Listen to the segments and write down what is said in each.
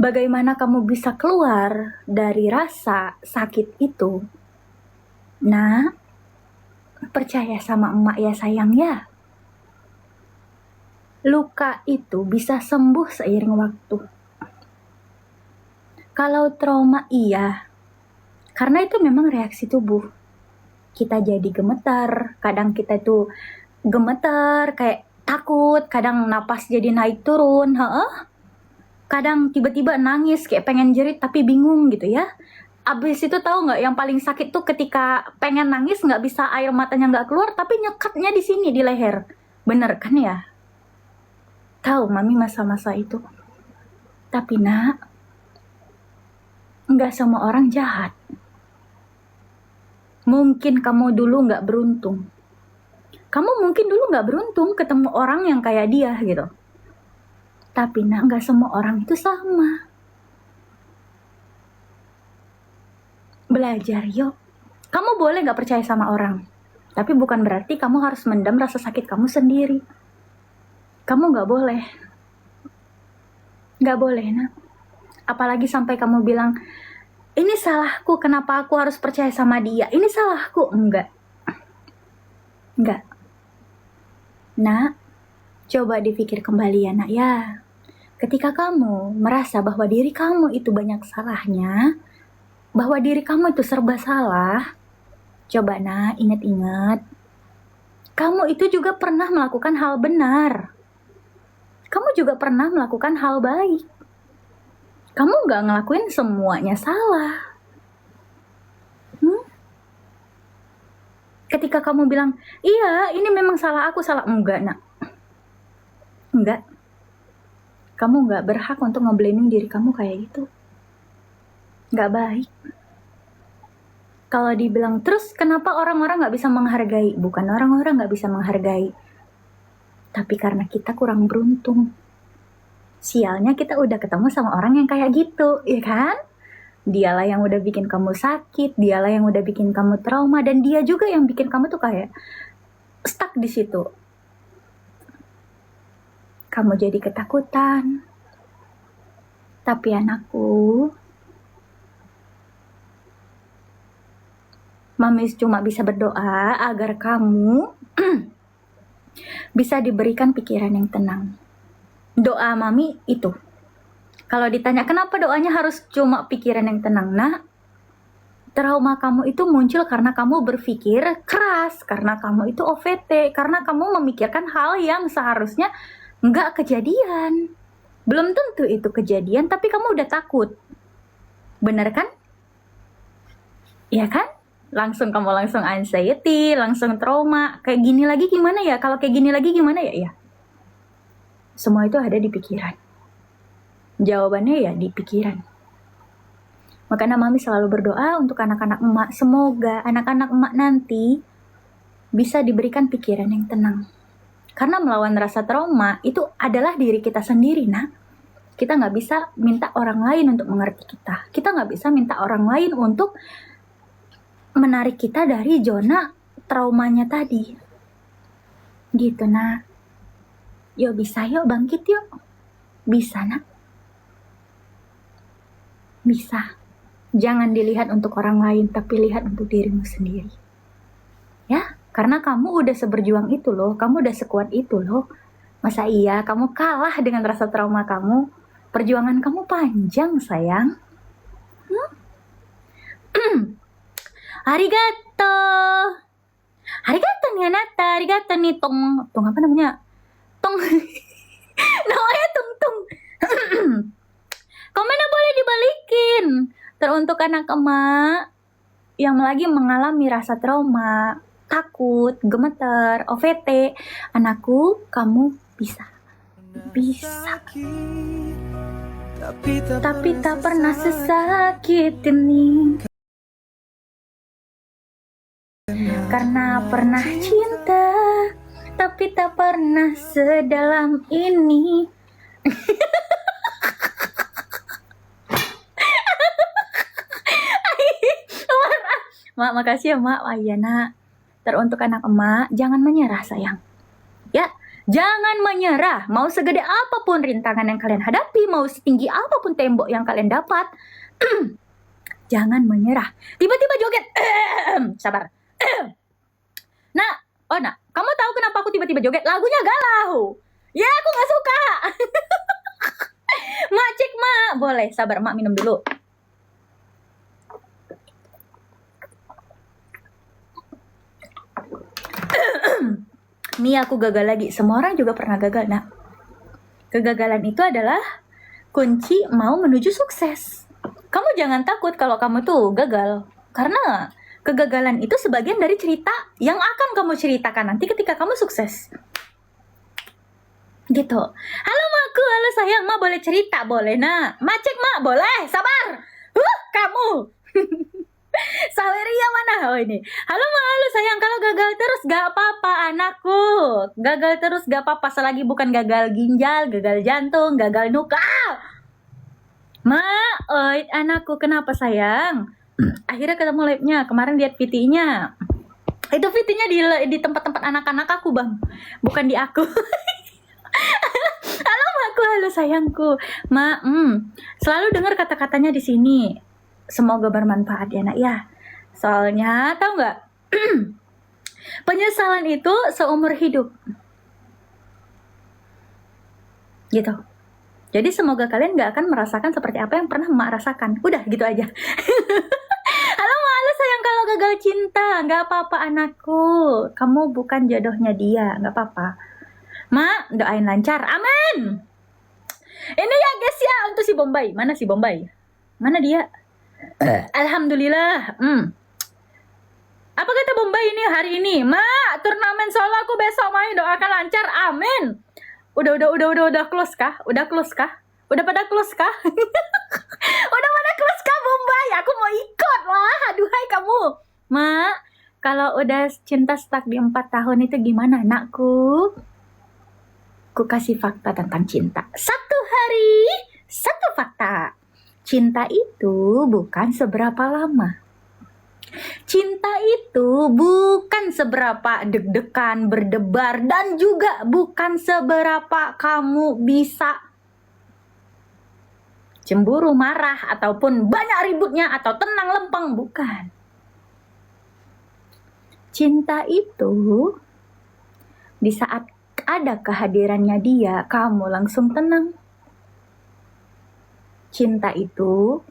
Bagaimana kamu bisa keluar dari rasa sakit itu? Nah, percaya sama emak ya sayang ya. Luka itu bisa sembuh seiring waktu. Kalau trauma iya, karena itu memang reaksi tubuh. Kita jadi gemetar, kadang kita itu gemetar, kayak takut, kadang napas jadi naik turun, kadang tiba-tiba nangis kayak pengen jerit tapi bingung gitu ya. Abis itu tahu nggak yang paling sakit tuh ketika pengen nangis nggak bisa, air matanya nggak keluar tapi nyekatnya di sini di leher. Bener kan ya? Tahu mami masa-masa itu. Tapi nak, nggak semua orang jahat. Mungkin kamu dulu nggak beruntung. Kamu mungkin dulu nggak beruntung ketemu orang yang kayak dia gitu. Tapi nak, nggak semua orang itu sama. Belajar yuk. Kamu boleh nggak percaya sama orang, tapi bukan berarti kamu harus mendam rasa sakit kamu sendiri. Kamu nggak boleh. Nggak boleh, nak. Apalagi sampai kamu bilang, ini salahku, kenapa aku harus percaya sama dia? Ini salahku. Enggak. Enggak. Nak, coba dipikir kembali ya nak ya. Ketika kamu merasa bahwa diri kamu itu banyak salahnya, bahwa diri kamu itu serba salah, coba nak ingat-ingat, kamu itu juga pernah melakukan hal benar. Kamu juga pernah melakukan hal baik. Kamu gak ngelakuin semuanya salah. Ketika kamu bilang, iya ini memang salah aku, salah. Enggak nak. Enggak. Kamu gak berhak untuk ngeblaming diri kamu kayak gitu. Gak baik. Kalau dibilang terus kenapa orang-orang gak bisa menghargai? Bukan orang-orang gak bisa menghargai, tapi karena kita kurang beruntung. Sialnya kita udah ketemu sama orang yang kayak gitu, ya kan? Dialah yang udah bikin kamu sakit, dialah yang udah bikin kamu trauma, dan dia juga yang bikin kamu tuh kayak stuck di situ. Kamu jadi ketakutan. Tapi anakku, Mami cuma bisa berdoa agar kamu bisa diberikan pikiran yang tenang. Doa Mami itu. Kalau ditanya kenapa doanya harus cuma pikiran yang tenang, nah, trauma kamu itu muncul karena kamu berpikir keras, karena kamu itu OVT, karena kamu memikirkan hal yang seharusnya nggak kejadian. Belum tentu itu kejadian, tapi kamu udah takut. Bener kan? Iya kan? Kamu langsung anxiety, langsung trauma. Kayak gini lagi gimana ya? Kalau kayak gini lagi gimana ya? Ya. Semua itu ada di pikiran. Jawabannya ya di pikiran. Makanya Mami selalu berdoa untuk anak-anak emak. Semoga anak-anak emak nanti bisa diberikan pikiran yang tenang. Karena melawan rasa trauma itu adalah diri kita sendiri, nak. Kita nggak bisa minta orang lain untuk mengerti kita. Kita nggak bisa minta orang lain untuk menarik kita dari zona traumanya tadi. Gitu, nak. Yuk bisa, yuk bangkit yuk. Bisa, nak. Bisa. Jangan dilihat untuk orang lain, tapi lihat untuk dirimu sendiri. Ya, karena kamu udah seberjuang itu loh, kamu udah sekuat itu loh. Masa iya kamu kalah dengan rasa trauma kamu? Perjuangan kamu panjang, sayang. Arigato. Arigato nih Anata, arigato nih Tong apa namanya? Tong. Namanya Tung. Komennya boleh dibalikin. Teruntuk anak emak yang lagi mengalami rasa trauma, takut, gemeter, OVT. Anakku, kamu bisa. Bisa. Tapi tak pernah sesakit ini. Karena pernah cinta, tapi tak pernah sedalam ini. Mak, makasih ya mak. Ayana, teruntuk anak emak, jangan menyerah sayang. Ya, Jangan menyerah, mau segede apapun rintangan yang kalian hadapi, mau setinggi apapun tembok yang kalian dapat. Jangan menyerah. Tiba-tiba joget. Sabar. Nak, kamu tahu kenapa aku tiba-tiba joget? Lagunya galau. Ya, aku gak suka. Mak, cek mak. Boleh, sabar mak minum dulu. Nih aku gagal lagi. Semua orang juga pernah gagal. Nah, kegagalan itu adalah kunci mau menuju sukses. Kamu jangan takut kalau kamu tuh gagal. Karena kegagalan itu sebagian dari cerita yang akan kamu ceritakan nanti ketika kamu sukses. Gitu. Halo maku, halo sayang, ma boleh cerita? Boleh nak. Macek mak, boleh. Sabar. Kamu. Saweria mana? Oh ini. Halo ma, halo sayang, kalau gagal terus gak apa-apa anakku. Gagal terus gak apa-apa selagi bukan gagal ginjal, gagal jantung, gagal nuka. Ma, oi anakku, kenapa sayang? Akhirnya ketemu labnya, kemarin lihat VT-nya. Itu VT-nya di tempat-tempat anak-anak aku bang, bukan di aku. Halo maku, halo sayangku. Ma, selalu dengar kata-katanya di sini. Semoga bermanfaat ya nak ya. Soalnya tahu nggak? Penyesalan itu seumur hidup. Gitu. Jadi semoga kalian nggak akan merasakan seperti apa yang pernah Mak rasakan. Udah gitu aja. Halo Mak, halo sayang, kalau gagal cinta nggak apa-apa anakku. Kamu bukan jodohnya dia, nggak apa-apa. Mak, doain lancar. Amin. Ini ya guys ya untuk si Bombay. Mana si Bombay? Mana dia? Alhamdulillah. Apa kata Bombay ini hari ini? Mak, turnamen solo aku besok main, doakan lancar. Amin. Udah close kah? Udah close kah? Udah pada close kah? Udah pada close kah Bombay? Aku mau ikut lah. Aduhai kamu. Mak, kalau udah cinta stuck di 4 tahun itu gimana anakku? Ku kasih fakta tentang cinta. Satu hari, satu fakta. Cinta itu bukan seberapa lama. Cinta itu bukan seberapa deg-degan, berdebar, dan juga bukan seberapa kamu bisa cemburu, marah, ataupun banyak ributnya, atau tenang lempeng. Bukan. Cinta itu di saat ada kehadirannya dia, kamu langsung tenang. Cinta itu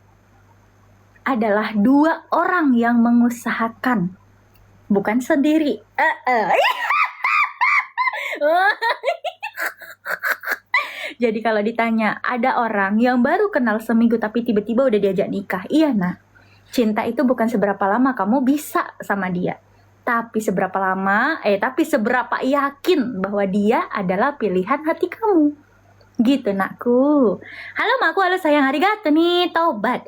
adalah 2 orang yang mengusahakan, bukan sendiri. Jadi kalau ditanya, ada orang yang baru kenal seminggu tapi tiba-tiba udah diajak nikah. Iya nah, cinta itu bukan seberapa lama kamu bisa sama dia, tapi seberapa yakin bahwa dia adalah pilihan hati kamu. Gitu nakku. Halo makku, halo sayang, arigato nih, tobat.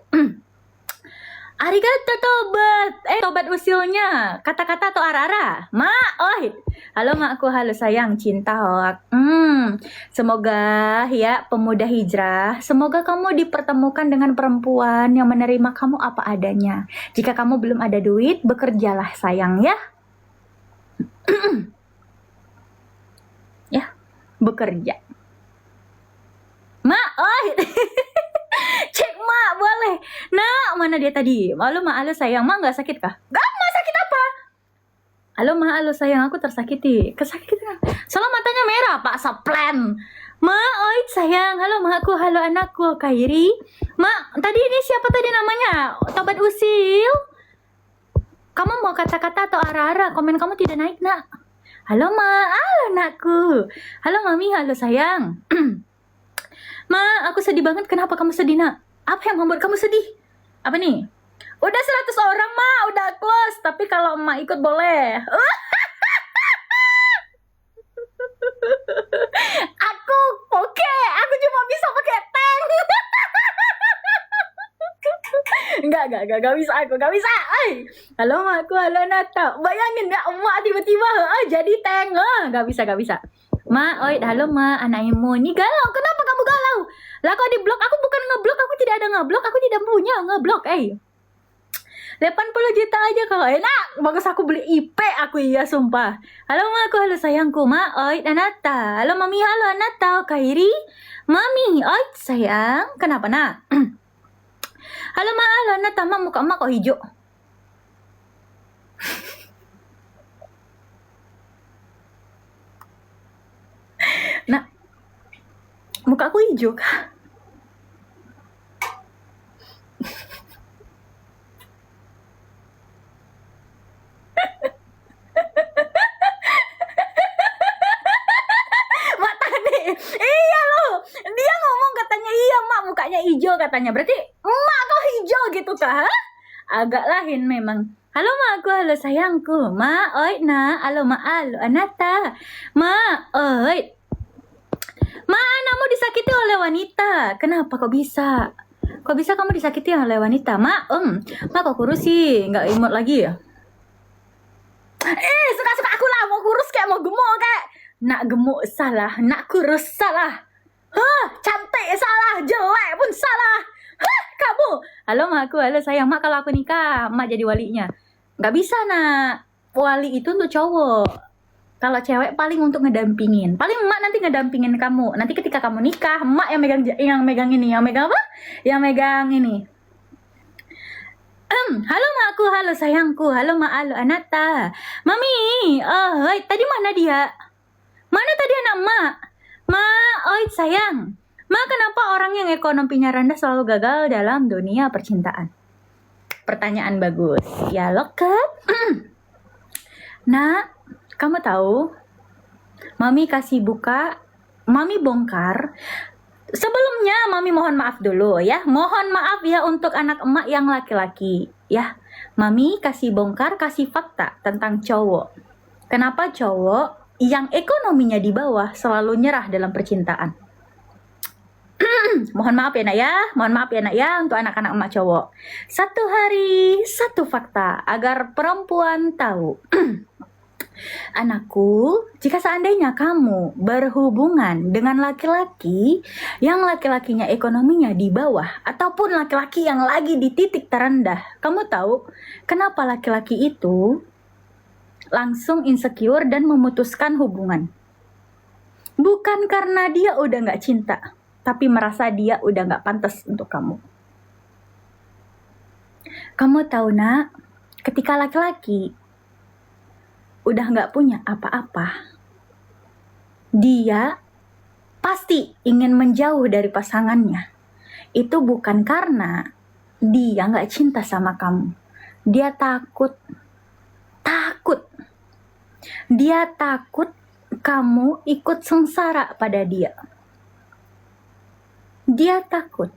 Arigato tobat. Tobat usilnya. Kata-kata atau ara-ara? Halo makku, halo sayang, cinta hoak. Semoga ya pemuda hijrah, semoga kamu dipertemukan dengan perempuan yang menerima kamu apa adanya. Jika kamu belum ada duit, bekerjalah sayang ya. Ya, bekerja. Cek mak, boleh. Nah, mana dia tadi? Halo mak, halo sayang, mak nggak sakit kah? Gak, mak sakit apa? Halo mak, halo sayang, aku tersakiti. Kesakitan? Soalnya matanya merah, Pak Saplen. Mak, sayang, halo makku, halo anakku, Kairi. Mak, tadi ini siapa tadi namanya? Tobat usil. Kamu mau kata-kata atau ara-ara? Komen kamu tidak naik nak. Halo mak, halo anakku. Halo mami, halo sayang. Ma, aku sedih banget. Kenapa kamu sedih nak? Apa yang membuat kamu sedih? Apa nih? Udah 100 orang ma, udah close. Tapi kalau emak ikut boleh. Aku aku cuma bisa pakai tank. Enggak bisa aku, enggak bisa. Halo makku, halo Nata. Bayangin ya emak tiba-tiba jadi tank. Enggak bisa. Ma, halo ma, anakmu ini galau. Kenapa kamu galau? Lah kok di blok? Aku bukan ngeblok, aku tidak ada ngeblok, aku tidak punya ngeblok. 80 juta aja kalau enak. Bagus aku beli IP aku, iya sumpah. Halo ma aku, halo sayangku, ma, oi, Anata. Halo mami, halo Anata, Kairi. Mami, oi, sayang. Kenapa nak? Halo ma, halo Anata, ma, muka emak kok hijau. Nak, muka aku hijau kah? Mak tadi, iya loh. Dia ngomong katanya iya mak mukanya hijau katanya. Berarti emak kok hijau gitu kah? Agak lain memang. Halo mak aku, halo sayangku. Ma, oi, na, halo ma, halo Anata. Ma, oi. Ma, anakmu disakiti oleh wanita. Kenapa kok bisa? Kok bisa kamu disakiti oleh wanita? Ma, ma kok kurus sih? Nggak imut lagi ya? Suka-suka aku lah. Mau kurus kayak mau gemuk kayak. Nak gemuk salah, nak kurus salah. Cantik salah, jelek pun salah. Kamu. Halo mak aku, halo sayang. Mak kalau aku nikah, mak jadi walinya. Nggak bisa nak. Wali itu untuk cowok. Kalau cewek paling untuk ngedampingin. Paling emak nanti ngedampingin kamu. Nanti ketika kamu nikah, emak yang megang ini. Yang megang apa? Yang megang ini. Halo mak aku, halo sayangku. Halo mak, halo Anata. Mami, tadi mana dia? Mana tadi anak mak? Ma, oi sayang. Ma, kenapa orang yang ekonominya rendah selalu gagal dalam dunia percintaan? Pertanyaan bagus. Ya loket. Nah, kamu tahu? Mami Mami bongkar. Sebelumnya Mami mohon maaf dulu ya. Mohon maaf ya untuk anak emak yang laki-laki ya. Mami kasih fakta tentang cowok. Kenapa cowok yang ekonominya di bawah selalu nyerah dalam percintaan? Mohon maaf ya nak ya. Mohon maaf ya nak ya untuk anak-anak emak cowok. Satu hari, satu fakta agar perempuan tahu. Anakku, jika seandainya kamu berhubungan dengan laki-laki yang laki-lakinya ekonominya di bawah ataupun laki-laki yang lagi di titik terendah, kamu tahu kenapa laki-laki itu langsung insecure dan memutuskan hubungan? Bukan karena dia udah gak cinta, tapi merasa dia udah gak pantas untuk kamu. Kamu tahu nak, ketika laki-laki udah gak punya apa-apa, dia pasti ingin menjauh dari pasangannya. Itu bukan karena dia gak cinta sama kamu. Dia takut. Dia takut kamu ikut sengsara pada dia. Dia takut.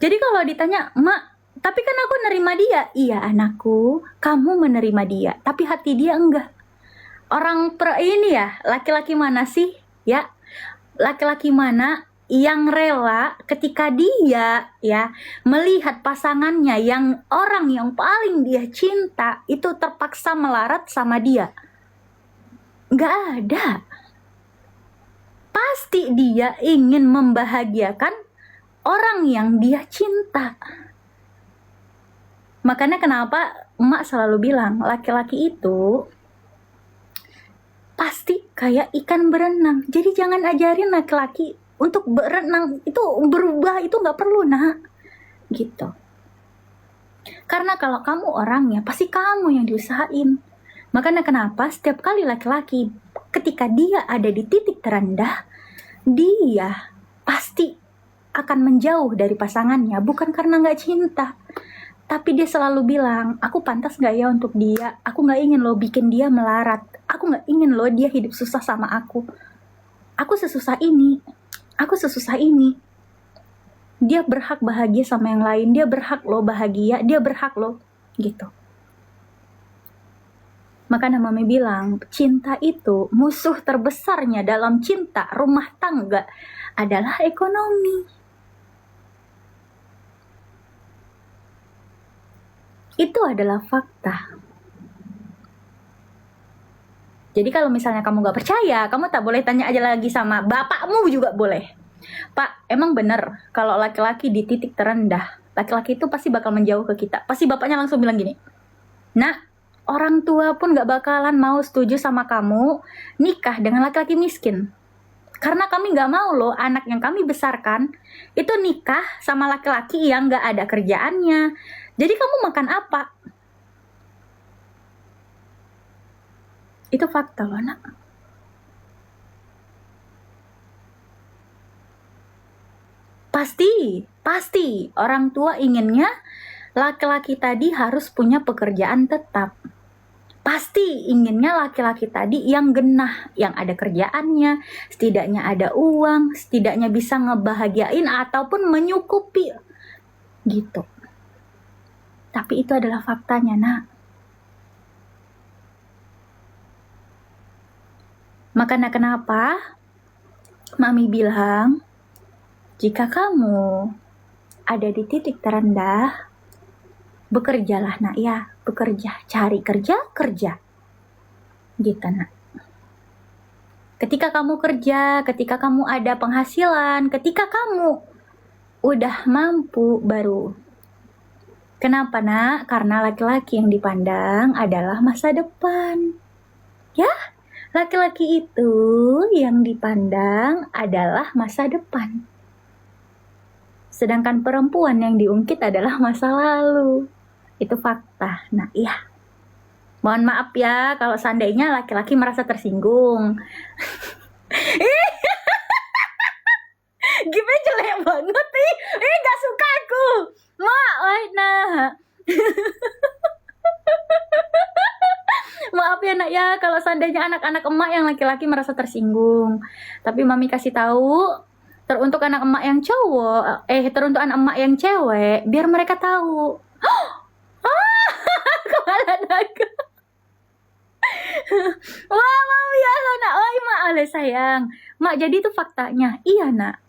Jadi kalau ditanya, mak, tapi kan aku nerima dia. Iya anakku, kamu menerima dia, tapi hati dia enggak. Orang ini ya, laki-laki mana sih? Ya, laki-laki mana yang rela ketika dia ya melihat pasangannya yang orang yang paling dia cinta itu terpaksa melarat sama dia? Enggak ada. Pasti dia ingin membahagiakan orang yang dia cinta. Makanya kenapa emak selalu bilang laki-laki itu pasti kayak ikan berenang. Jadi jangan ajarin laki-laki untuk berenang, itu berubah, itu gak perlu nak. Gitu. Karena kalau kamu orangnya, pasti kamu yang diusahain. Makanya kenapa setiap kali laki-laki ketika dia ada di titik terendah, dia pasti akan menjauh dari pasangannya. Bukan karena gak cinta, tapi dia selalu bilang, aku pantas gak ya untuk dia? Aku gak ingin lo bikin dia melarat. Aku gak ingin lo dia hidup susah sama aku. Aku sesusah ini. Dia berhak bahagia sama yang lain. Dia berhak lo bahagia. Dia berhak lo. Gitu. Makanya Mami bilang, cinta itu musuh terbesarnya dalam cinta rumah tangga adalah ekonomi. Itu adalah fakta. Jadi kalau misalnya kamu gak percaya, kamu tak boleh tanya aja lagi sama bapakmu juga boleh. Pak, emang bener kalau laki-laki di titik terendah laki-laki itu pasti bakal menjauh ke kita. Pasti bapaknya langsung bilang gini, "Nak, orang tua pun gak bakalan mau setuju sama kamu nikah dengan laki-laki miskin. Karena kami gak mau loh anak yang kami besarkan itu nikah sama laki-laki yang gak ada kerjaannya. Jadi kamu makan apa?" Itu fakta loh, Nak. Pasti orang tua inginnya laki-laki tadi harus punya pekerjaan tetap. Pasti inginnya laki-laki tadi yang genah, yang ada kerjaannya, setidaknya ada uang, setidaknya bisa ngebahagiain ataupun menyukupi gitu. Tapi itu adalah faktanya, Nak. Makanya kenapa Mami bilang, jika kamu ada di titik terendah, bekerjalah, Nak ya. Bekerja, cari kerja. Gitu, Nak. Ketika kamu kerja, ketika kamu ada penghasilan, ketika kamu udah mampu baru. Kenapa, Nak? Karena laki-laki yang dipandang adalah masa depan. Ya, laki-laki itu yang dipandang adalah masa depan. Sedangkan perempuan yang diungkit adalah masa lalu. Itu fakta. Nah, iya. Mohon maaf ya kalau seandainya laki-laki merasa tersinggung. Gimana jelek banget nih. Gak suka aku. Nah. Maaf ya, Nak ya kalau seandainya anak-anak emak yang laki-laki merasa tersinggung. Tapi Mami kasih tahu teruntuk anak emak yang cowok, teruntuk anak emak yang cewek, biar mereka tahu. Kepala naga. Wah, Mami ya lo, Nak. Oh, Mak, oleh sayang. Mak, jadi itu faktanya. Iya, Nak.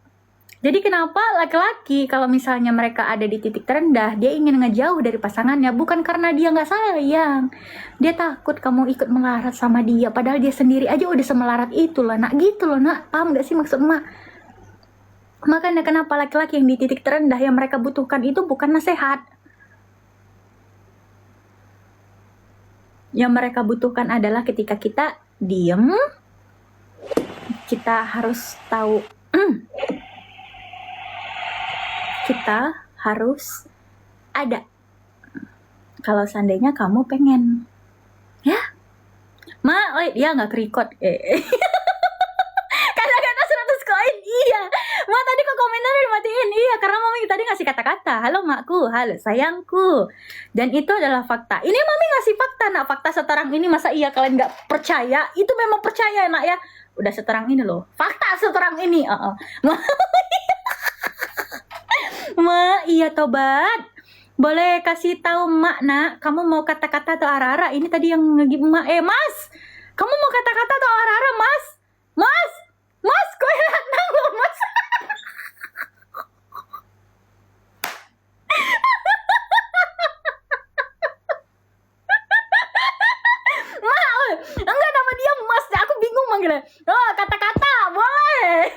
Jadi kenapa laki-laki kalau misalnya mereka ada di titik terendah, dia ingin ngejauh dari pasangannya, bukan karena dia nggak sayang. Dia takut kamu ikut melarat sama dia, padahal dia sendiri aja udah semelarat itu loh, Nak. Gitu loh, Nak. Paham gak sih maksud Mak? Makanya kenapa laki-laki yang di titik terendah yang mereka butuhkan itu bukan nasihat. Yang mereka butuhkan adalah ketika kita diem, kita harus tahu, kita harus ada. Kalau seandainya kamu pengen, ya, dia nggak kerikot. Kata-kata 100 koin, iya. Ma tadi kok komentarnya dimatiin, iya. Karena Mami tadi ngasih kata-kata, halo makku, halo sayangku. Dan itu adalah fakta. Ini Mami ngasih fakta, Nak. Fakta seterang ini, masa iya kalian nggak percaya? Itu memang percaya, Nak ya. Udah seterang ini loh. Fakta seterang ini. Ma, iya tobat. Boleh kasih tahu Mak, Nak, kamu mau kata-kata atau arah-arah? Ini tadi yang ngegib Mak. Mas, kamu mau kata-kata atau arah-arah, Mas? Mas, kok enak loh, Mas. Mak, enggak, nama dia Mas. Aku bingung manggilnya. Oh, kata-kata, boleh.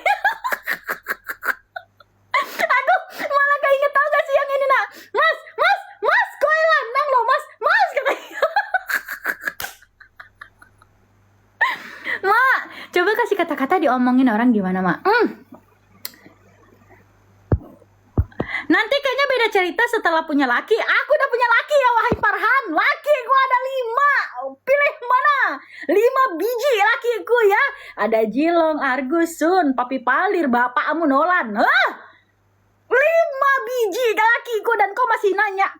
Aku malah keinget, tau gak sih yang ini, Nak? Mas, kok lanang loh, Mas, katanya. Mak, coba kasih kata-kata diomongin orang gimana, Mak? Nanti kayaknya beda cerita setelah punya laki. Aku udah punya laki ya, wahai Farhan. Lakiku ada 5. Pilih mana? 5 biji lakiku ya. Ada Jilong, Argus, Sun, Papi Palir, bapakmu Nolan. 5 biji lakiku dan kau masih nanya.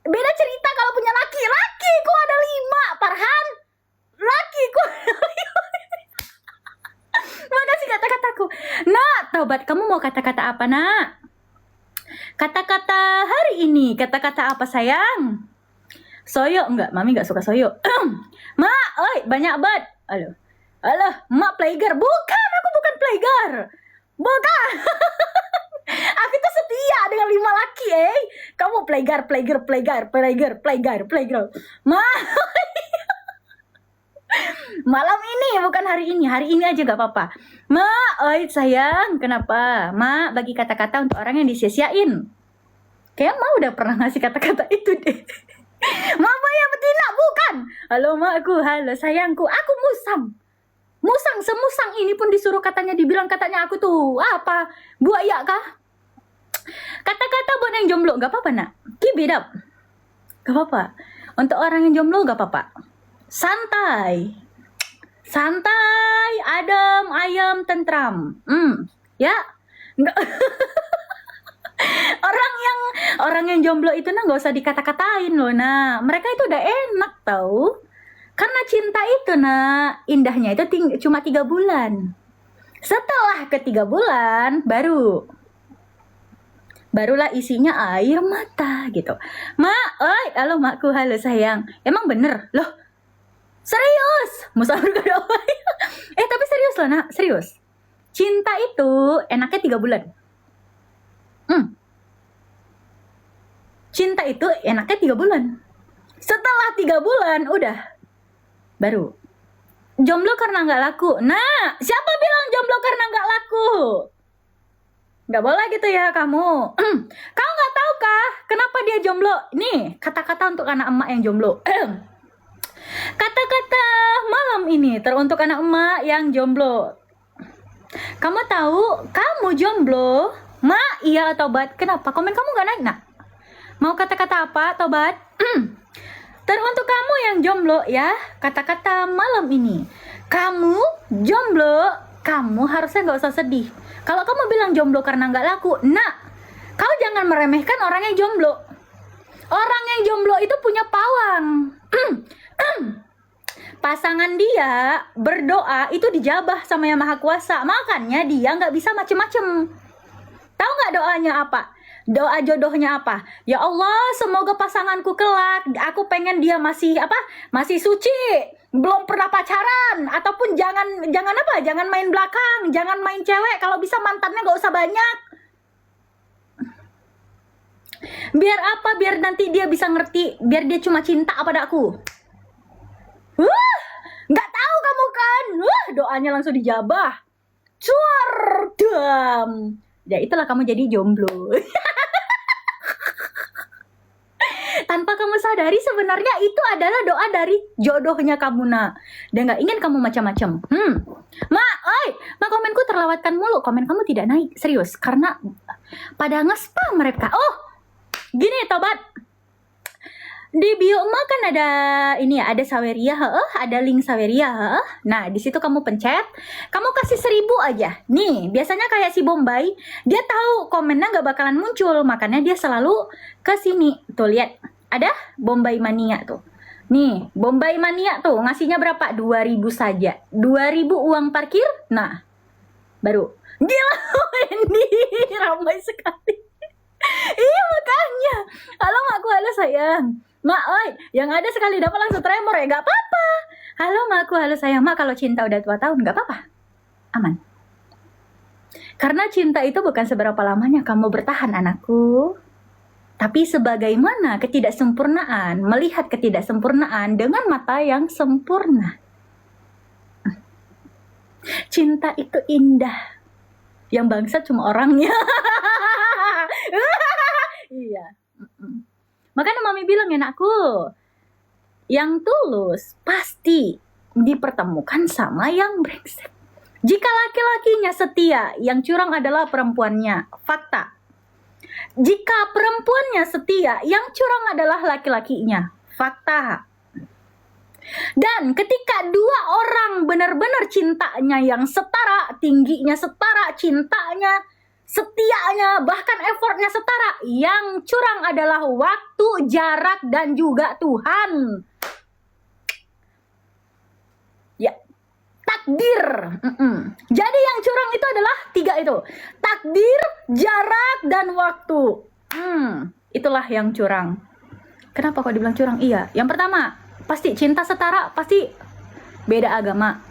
Beda cerita kalau punya laki. Lakiku ada 5, Farhan. Lakiku ada 5. Makasih kata-kataku. Nak, tobat, kamu mau kata-kata apa, Nak? Kata-kata hari ini. Kata-kata apa, sayang? Soyo enggak? Mami enggak suka soyo. Mak, oi, banyak banget. Aduh, Mak playgar. Bukan, aku bukan playgar. Bukan. Aku tuh setia dengan 5 laki, Kamu playgar. Ma. Malam ini, bukan hari ini. Hari ini aja gak apa-apa. Ma, oi sayang, kenapa? Ma, bagi kata-kata untuk orang yang disia-siain. Kayak Ma udah pernah ngasih kata-kata itu deh. Mama ya betina, bukan. Halo makku, halo sayangku, aku musang. Musang semusang ini pun disuruh dibilang katanya aku tuh apa? Buaya kah? Kata-kata buat yang jomblo gak apa-apa nak. Keep it up. Gak apa-apa. Untuk orang yang jomblo gak apa-apa. Santai. Santai, adem, ayam, tentram. Ya. Nggak. orang yang jomblo itu nah nggak usah dikata-katain loh. Nah, mereka itu udah enak tahu. Karena cinta itu nah indahnya itu cuma 3 bulan. Setelah ke 3 bulan barulah isinya air mata gitu. Ma, oi, halo makku, halo sayang. Emang bener loh? Serius? Musafir gak ada tapi serius loh nak, serius. Cinta itu enaknya 3 bulan. Cinta itu enaknya 3 bulan. Setelah 3 bulan udah baru jomblo karena nggak laku. Nah, siapa bilang jomblo karena nggak laku? Nggak boleh gitu ya kamu. Kau nggak tahu kah kenapa dia jomblo? Nih kata-kata untuk anak emak yang jomblo. Kata-kata malam ini teruntuk anak emak yang jomblo. Kamu tahu kamu jomblo? Ma, iya atau bat? Kenapa komen kamu nggak naik nak? Mau kata-kata apa Tobat? Teruntuk kamu yang jomblo ya, kata-kata malam ini. Kamu jomblo, kamu harusnya nggak usah sedih. Kalau kamu bilang jomblo karena nggak laku, nah, kau jangan meremehkan orang yang jomblo. Orang yang jomblo itu punya pawang. Pasangan dia berdoa itu dijabah sama Yang Maha Kuasa. Makanya dia nggak bisa macem-macem. Tahu nggak doanya apa? Doa jodohnya apa? Ya Allah, semoga pasanganku kelak. Aku pengen dia masih Masih suci, belum pernah pacaran, ataupun jangan main belakang, jangan main cewek. Kalau bisa mantannya gak usah banyak. Biar apa? Biar nanti dia bisa ngerti. Biar dia cuma cinta pada aku. Nggak tahu kamu kan? Doanya langsung dijabah. Cuar, dam. Ya itulah kamu jadi jomblo. Tanpa kamu sadari sebenarnya itu adalah doa dari jodohnya kamu nak. Dia nggak ingin kamu macam-macam. Ma komenku terlewatkan mulu. Komen kamu tidak naik serius karena pada nge-spam mereka. Oh, gini Tobat. Di bio emak kan ada ini ya, ada Saweria, ada link Saweria, Nah, di situ kamu pencet, kamu kasih 1000 aja. Nih, biasanya kayak si Bombay, dia tahu komennya nggak bakalan muncul, makanya dia selalu ke sini. Tuh lihat, ada Bombay Mania tuh. Nih, Bombay Mania tuh ngasihnya berapa? 2000 saja. 2000 uang parkir. Nah, baru. Gila, ini ramai sekali. Iya makanya. Halo makku, halo sayang. Mak, oi, yang ada sekali dapat langsung tremor ya, gak apa-apa. Halo makku, halo sayang. Mak, kalau cinta udah 2 tahun gak apa-apa, aman. Karena cinta itu bukan seberapa lamanya kamu bertahan anakku, tapi sebagaimana ketidaksempurnaan, melihat ketidaksempurnaan dengan mata yang sempurna. Cinta itu indah. Yang bangsa cuma orangnya. Iya. Makanya mami bilang ya anakku, yang tulus pasti dipertemukan sama yang brengsek. Jika laki-lakinya setia, yang curang adalah perempuannya. Fakta. Jika perempuannya setia, yang curang adalah laki-lakinya. Fakta. Dan ketika 2 orang benar-benar cintanya yang setara, tingginya setara, cintanya, setianya, bahkan effortnya setara, yang curang adalah waktu, jarak, dan juga Tuhan. Ya, takdir. Jadi yang curang itu adalah 3 itu. Takdir, jarak, dan waktu. Itulah yang curang. Kenapa kok dibilang curang? Iya, yang pertama, pasti cinta setara, pasti beda agama.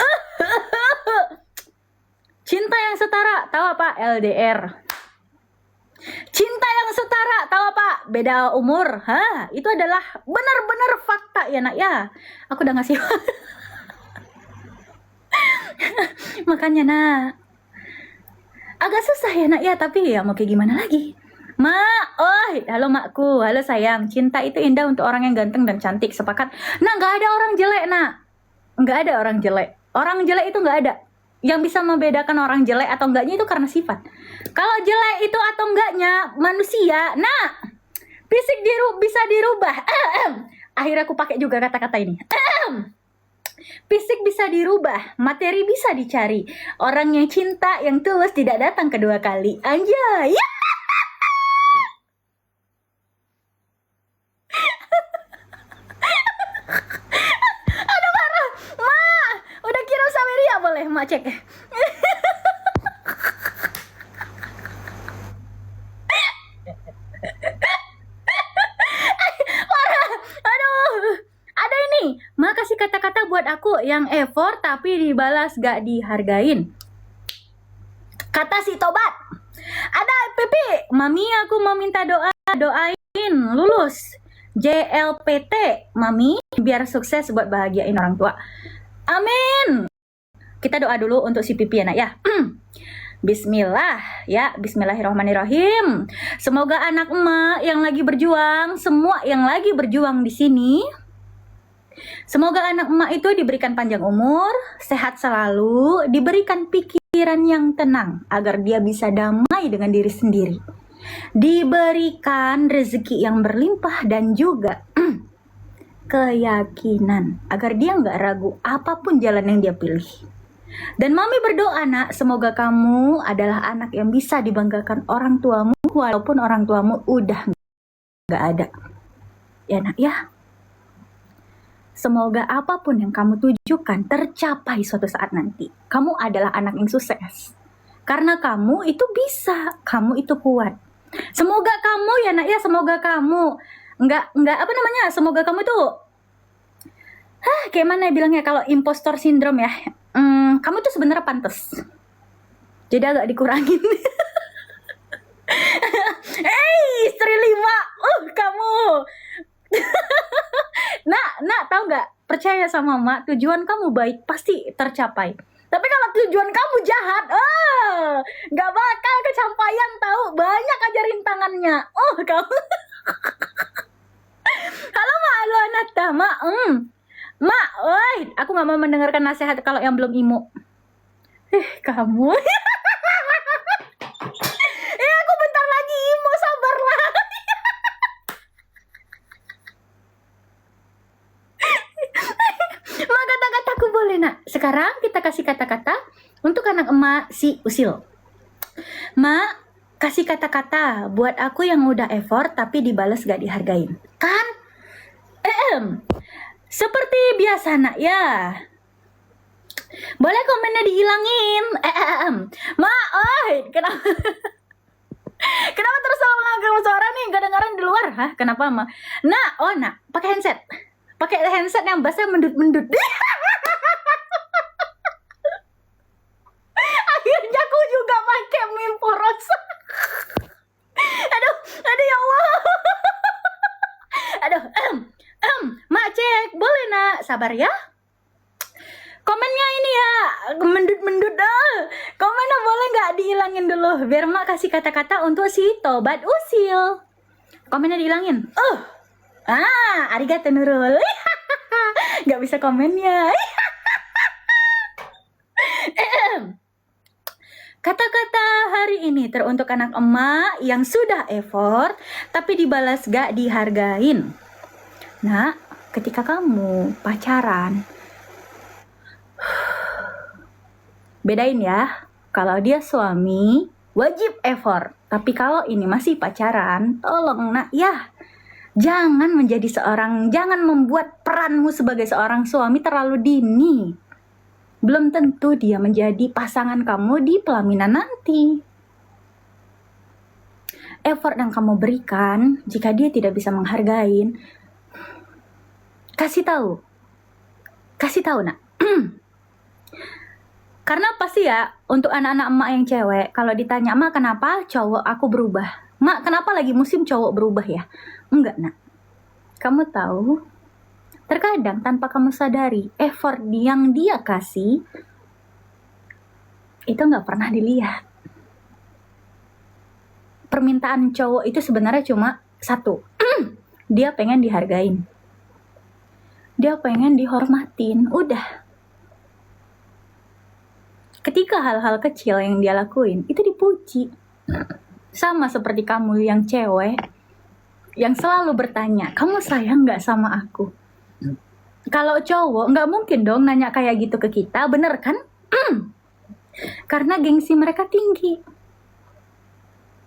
Cinta yang setara, tahu apa? LDR. Cinta yang setara, tahu apa? Beda umur. Itu adalah benar-benar fakta ya nak ya. Aku udah ngasih. Makanya nak, agak susah ya nak ya, tapi ya mau kayak gimana lagi. Ma, oh, halo makku, halo sayang. Cinta itu indah untuk orang yang ganteng dan cantik. Sepakat? Nah, nggak ada orang jelek, nak. Nggak ada orang jelek. Orang jelek itu nggak ada. Yang bisa membedakan orang jelek atau enggaknya itu karena sifat. Kalau jelek itu atau enggaknya manusia, nah, fisik bisa dirubah. Akhirnya aku pakai juga kata-kata ini. Fisik bisa dirubah, materi bisa dicari. Orang yang cinta, yang tulus tidak datang kedua kali. Anjay. Ya. Aduh marah. Ma, udah kirim Saweria boleh, Ma cek. Ada ini, Ma kasih kata-kata buat aku yang effort tapi dibalas gak dihargain. Kata si tobat. Ada Pipi, Mami aku mau minta doain lulus JLPT, Mami, biar sukses buat bahagiain orang tua. Amin. Kita doa dulu untuk si Pipi anak ya. Bismillah ya, Bismillahirrahmanirrahim. Semoga anak emak yang lagi berjuang, semua yang lagi berjuang di sini, semoga anak emak itu diberikan panjang umur, sehat selalu, diberikan pikiran yang tenang agar dia bisa damai dengan diri sendiri, diberikan rezeki yang berlimpah dan juga keyakinan agar dia nggak ragu apapun jalan yang dia pilih. Dan Mami berdoa nak, semoga kamu adalah anak yang bisa dibanggakan orang tuamu walaupun orang tuamu udah nggak ada. Ya nak ya. Semoga apapun yang kamu tujukan tercapai suatu saat nanti. Kamu adalah anak yang sukses. Karena kamu itu bisa, kamu itu kuat. Semoga kamu ya nak ya, semoga kamu nggak apa namanya, semoga kamu tuh kayak mana bilangnya kalau impostor syndrome ya. Kamu tuh sebenarnya pantas. Jadi agak dikurangin. Istri 5. Kamu. Nak, tahu nggak? Percaya sama Mak, tujuan kamu baik pasti tercapai. Tapi kalau tujuan kamu jahat, nggak bakal kecampaian tahu. Banyak aja rintangannya. Kamu. Halo Mak, halo Anata, Mak. Mak, aku nggak mau mendengarkan nasihat kalau yang belum imo. Kamu. Aku bentar lagi imo, sabarlah. Mak, kata-kataku boleh nak. Sekarang kita kasih kata-kata untuk anak emak si Usil. Mak, kasih kata-kata buat aku yang udah effort tapi dibalas gak dihargain. Kan? Seperti biasa nak ya. Boleh komennya dihilangin. Mak, kenapa? Kenapa terus sama ngangkat suara nih? Kedengaran di luar. Hah? Kenapa, Ma? Nak, pakai handset. Pakai handset yang bassnya mendut-mendut. Akhirnya aku juga pakai meme poros. Aduh ya Allah. Aduh, Mak cek, boleh nak, sabar ya. Komennya ini ya, mendut-mendut komennya boleh nggak dihilangin dulu, biar Mak kasih kata-kata untuk si Tobat Usil. Komennya dihilangin. Arigato Nurul. Nggak bisa komennya. Kata-kata hari ini teruntuk anak emak yang sudah effort tapi dibalas gak dihargain. Nah, ketika kamu pacaran, bedain ya. Kalau dia suami, wajib effort. Tapi kalau ini masih pacaran, tolong nak ya, jangan membuat peranmu sebagai seorang suami terlalu dini. Belum tentu dia menjadi pasangan kamu di pelaminan nanti. Effort yang kamu berikan, jika dia tidak bisa menghargain, kasih tahu nak. Karena pasti ya, untuk anak-anak emak yang cewek, kalau ditanya, Mak kenapa cowok aku berubah? Mak kenapa lagi musim cowok berubah ya? Enggak nak. Kamu tahu, terkadang tanpa kamu sadari, effort yang dia kasih, itu gak pernah dilihat. permintaan cowok itu sebenarnya cuma satu. Dia pengen dihargain. Dia pengen dihormatin. Udah. Ketika hal-hal kecil yang dia lakuin itu dipuji. Sama seperti kamu yang cewek yang selalu bertanya, kamu sayang gak sama aku? Kalau cowok gak mungkin dong nanya kayak gitu ke kita, bener kan? Karena gengsi mereka tinggi.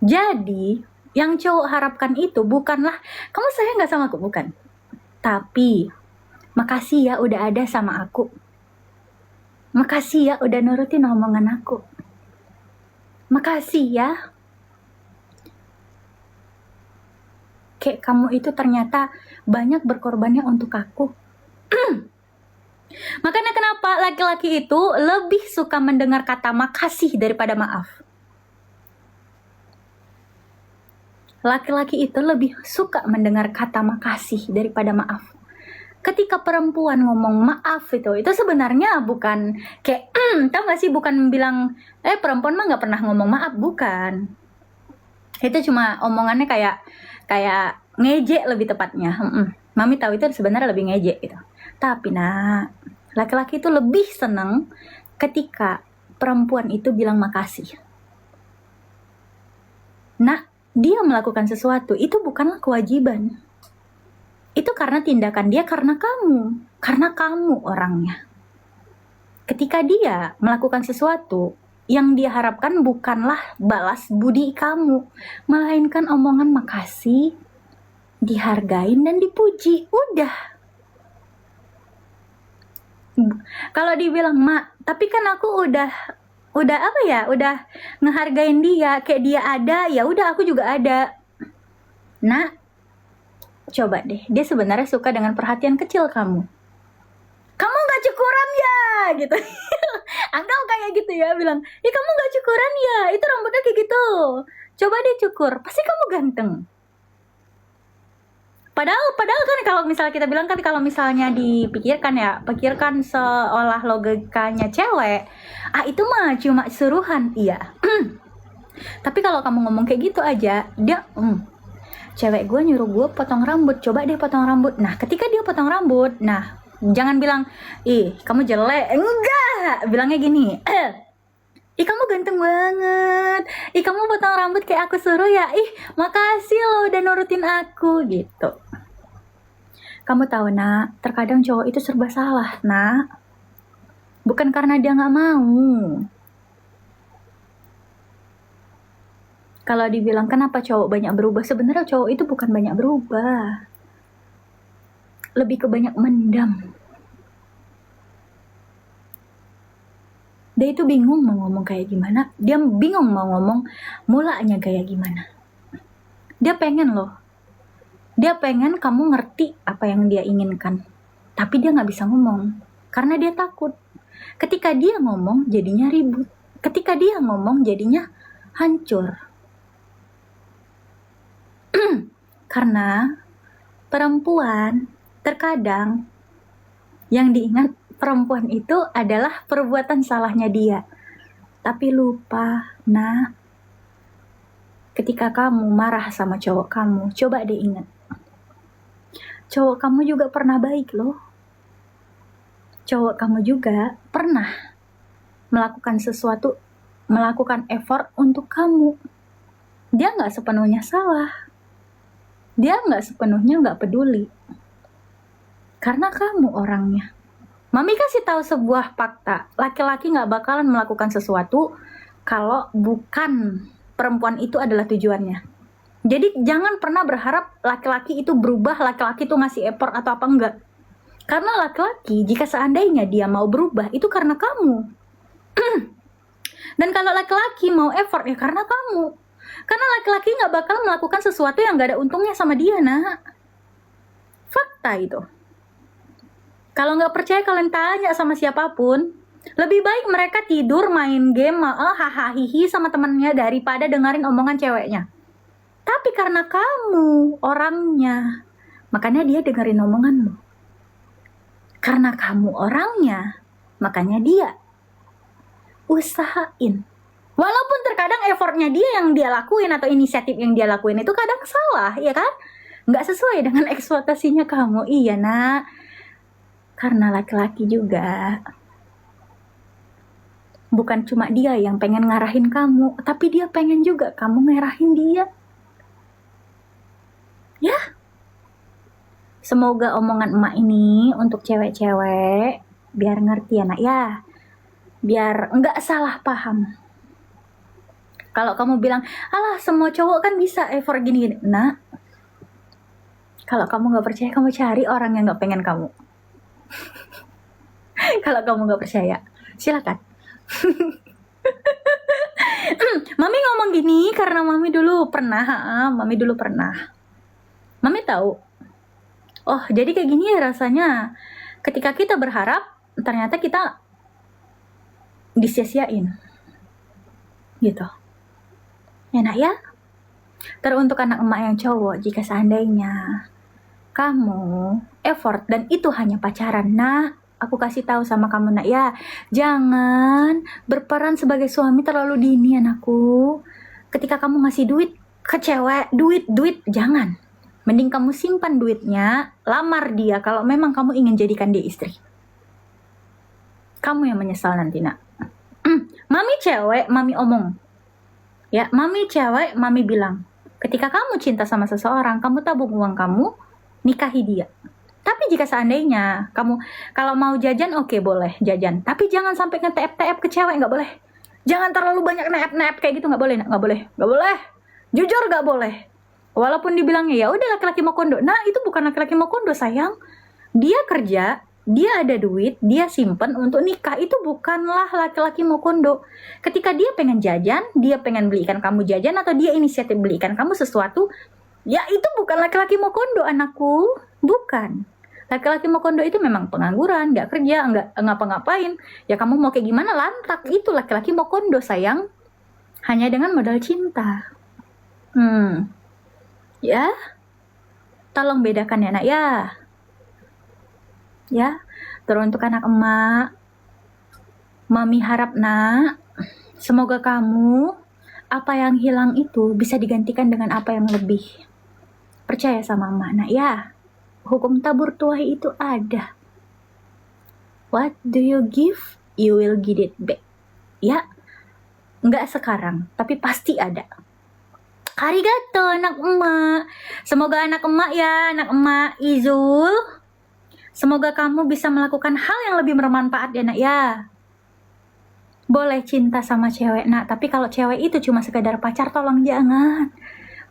Jadi yang cowok harapkan itu bukanlah kamu sayang gak sama aku, bukan. Tapi makasih ya udah ada sama aku. Makasih ya udah nurutin omongan aku. Makasih ya. Kayak kamu itu ternyata banyak berkorbannya untuk aku. Makanya kenapa laki-laki itu lebih suka mendengar kata makasih daripada maaf. Laki-laki itu lebih suka mendengar kata makasih daripada maaf. Ketika perempuan ngomong maaf itu sebenarnya bukan kayak tau gak sih, bukan bilang perempuan mah gak pernah ngomong maaf, bukan. Itu cuma omongannya kayak ngejek lebih tepatnya. Mami tahu itu sebenarnya lebih ngejek gitu. Tapi laki-laki itu lebih seneng ketika perempuan itu bilang makasih. Dia melakukan sesuatu itu bukanlah kewajiban. Itu karena tindakan dia, karena kamu orangnya. Ketika dia melakukan sesuatu, yang dia harapkan bukanlah balas budi kamu, melainkan omongan makasih, dihargain dan dipuji. Udah. Kalau dibilang, "Mak, tapi kan aku udah ngehargain dia, kayak dia ada, ya udah aku juga ada." Coba deh, dia sebenarnya suka dengan perhatian kecil kamu. Kamu gak cukuran ya, gitu. Anggap kayak gitu ya, bilang, kamu gak cukuran ya, itu rambutnya kayak gitu. Coba deh cukur, pasti kamu ganteng. Padahal kan kalau misalnya kita bilang kan, kalau misalnya pikirkan seolah logikanya cewek, itu mah cuma suruhan, iya. Tapi kalau kamu ngomong kayak gitu aja, dia cewek gue nyuruh gue potong rambut, coba deh potong rambut. Ketika dia potong rambut, jangan bilang, kamu jelek. Enggak, bilangnya gini, kamu ganteng banget, kamu potong rambut kayak aku suruh ya, makasih lo udah nurutin aku, gitu. Kamu tahu terkadang cowok itu serba salah, bukan karena dia gak mau. Kalau dibilang kenapa cowok banyak berubah, sebenarnya cowok itu bukan banyak berubah, lebih ke banyak mendam. Dia itu bingung mau ngomong kayak gimana, dia bingung mau ngomong mulanya kayak gimana. Dia pengen kamu ngerti apa yang dia inginkan, tapi dia gak bisa ngomong karena dia takut. Ketika dia ngomong jadinya ribut, ketika dia ngomong jadinya hancur. Karena perempuan terkadang yang diingat perempuan itu adalah perbuatan salahnya dia. Tapi lupa, ketika kamu marah sama cowok kamu, coba deh ingat. Cowok kamu juga pernah baik loh. Cowok kamu juga pernah melakukan sesuatu, melakukan effort untuk kamu. Dia gak sepenuhnya salah. Dia gak sepenuhnya gak peduli. Karena kamu orangnya. Mami kasih tahu sebuah fakta. Laki-laki gak bakalan melakukan sesuatu kalau bukan perempuan itu adalah tujuannya. Jadi jangan pernah berharap laki-laki itu berubah, laki-laki itu ngasih effort atau apa enggak. Karena laki-laki jika seandainya dia mau berubah itu karena kamu. Dan kalau laki-laki mau effort ya karena kamu. Karena laki-laki gak bakal melakukan sesuatu yang gak ada untungnya sama dia, Fakta itu. Kalau gak percaya kalian tanya sama siapapun. Lebih baik mereka tidur main game hahaha sama temannya daripada dengerin omongan ceweknya. Tapi karena kamu orangnya, makanya dia dengerin omonganmu. Karena kamu orangnya, makanya dia usahain. Walaupun terkadang kadang effortnya dia yang dia lakuin atau inisiatif yang dia lakuin itu kadang salah, ya kan? Nggak sesuai dengan ekspektasinya kamu. Iya nak, karena laki-laki juga bukan cuma dia yang pengen ngarahin kamu, tapi dia pengen juga kamu ngarahin dia. Ya, semoga omongan emak ini untuk cewek-cewek biar ngerti ya nak ya, biar nggak salah paham. Kalau kamu bilang, alah semua cowok kan bisa effort gini-gini, nah, kalau kamu nggak percaya, kamu cari orang yang nggak pengen kamu. Kalau kamu nggak percaya, silakan. Mami ngomong gini karena Mami dulu pernah. Mami tahu. Oh, jadi kayak gini ya rasanya. Ketika kita berharap, ternyata kita disia-siain. Gitu. Enak ya? Teruntuk anak emak yang cowok, jika seandainya kamu effort dan itu hanya pacaran, nah, aku kasih tahu sama kamu nak ya, jangan berperan sebagai suami terlalu dini anakku. Ketika kamu ngasih duit ke cewek, duit, jangan. Mending kamu simpan duitnya, lamar dia kalau memang kamu ingin jadikan dia istri. Kamu yang menyesal nanti nak. Mami cewek, mami omong. Ya, mami cewek, mami bilang, ketika kamu cinta sama seseorang, kamu tabung uang kamu, nikahi dia. Tapi jika seandainya kamu kalau mau jajan, oke, boleh jajan. Tapi jangan sampai nge-tap-tap ke cewek, nggak boleh. Jangan terlalu banyak nap-nap kayak gitu, nggak boleh, nggak boleh. Jujur nggak boleh. Walaupun dibilangnya ya udah laki-laki mau kondo. Nah, itu bukan laki-laki mau kondo sayang. Dia kerja, dia ada duit, dia simpen untuk nikah. Itu bukanlah laki-laki mau kondo. Ketika dia pengen jajan, dia pengen belikan kamu jajan atau dia inisiatif belikan kamu sesuatu, ya itu bukan laki-laki mau kondo anakku. Bukan. Laki-laki mau kondo itu memang pengangguran, nggak kerja, nggak ngapa-ngapain. Ya kamu mau kayak gimana lantak. Itu laki-laki mau kondo sayang. Hanya dengan modal cinta. Ya. Tolong bedakan ya nak ya. Ya. Teruntuk anak emak. Mami harap nak, semoga kamu apa yang hilang itu bisa digantikan dengan apa yang lebih. Percaya sama emak nak ya. Hukum tabur tuai itu ada. What do you give, you will get it back. Ya, nggak sekarang, tapi pasti ada. Arigato anak emak. Semoga anak emak ya, anak emak Izul. Semoga kamu bisa melakukan hal yang lebih bermanfaat ya nak ya. Boleh cinta sama cewek nak, tapi kalau cewek itu cuma sekedar pacar, tolong jangan.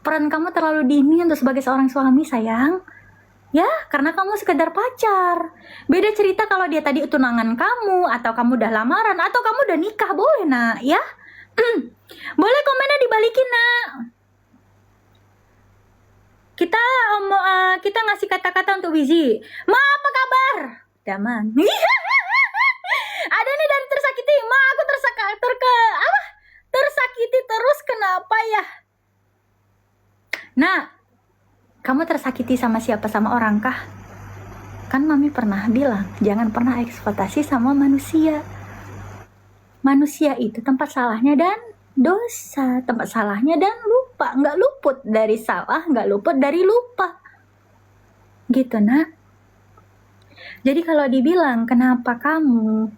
Peran kamu terlalu dini untuk sebagai seorang suami sayang. Ya, karena kamu sekedar pacar. Beda cerita kalau dia tadi tunangan kamu, atau kamu udah lamaran, atau kamu udah nikah, boleh nak, ya? Boleh komennya dibalikin nak. Kita ngasih kata-kata untuk Wizi. Ma, apa kabar? Daman. Ada nih dari tersakiti. Ma, aku tersakiti terus, kenapa ya? Nah, kamu tersakiti sama siapa? Sama orang kah? Kan mami pernah bilang, jangan pernah ekspektasi sama manusia. Manusia itu tempat salahnya dan dosa. Tempat salahnya dan lupa. Nggak luput dari salah, nggak luput dari lupa. Gitu nak. Jadi kalau dibilang, kenapa kamu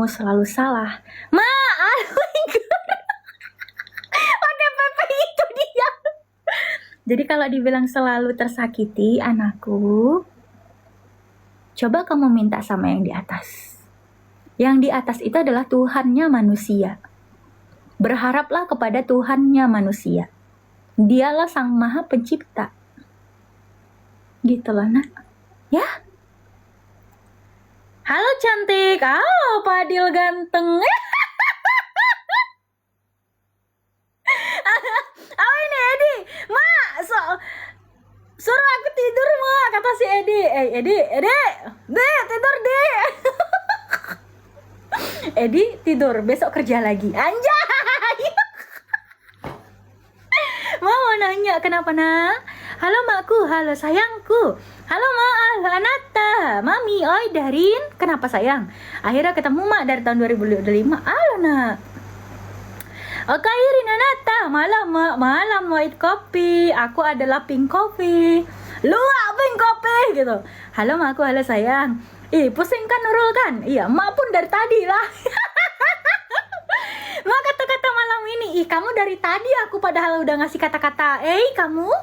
selalu salah? Ma, pakai pepe itu dia. Jadi kalau dibilang selalu tersakiti anakku, coba kamu minta sama yang di atas. Yang di atas itu adalah Tuhannya manusia. Berharaplah kepada Tuhannya manusia. Dialah Sang Maha Pencipta. Gitu loh nak. Ya. Halo cantik. Fadil ganteng. Ini Edi. Ma, suruh aku tidur ma, kata si Edi. Edi, tidur deh. Edi tidur, besok kerja lagi. Anjay. Mau nanya kenapa nak? Halo makku, halo sayangku. Halo ma, Anata, mami, oi Darin. Kenapa sayang? Akhirnya ketemu mak dari tahun 2025. Halo nak. Oke, Irina Nata, malam white coffee. Aku adalah pink coffee. Lu pink coffee gitu. Halo mak, aku halo sayang. Pusing kan Nurul kan? Iya, mak pun dari tadi lah. Mak kata-kata malam ini. Kamu dari tadi aku padahal udah ngasih kata-kata. Kamu?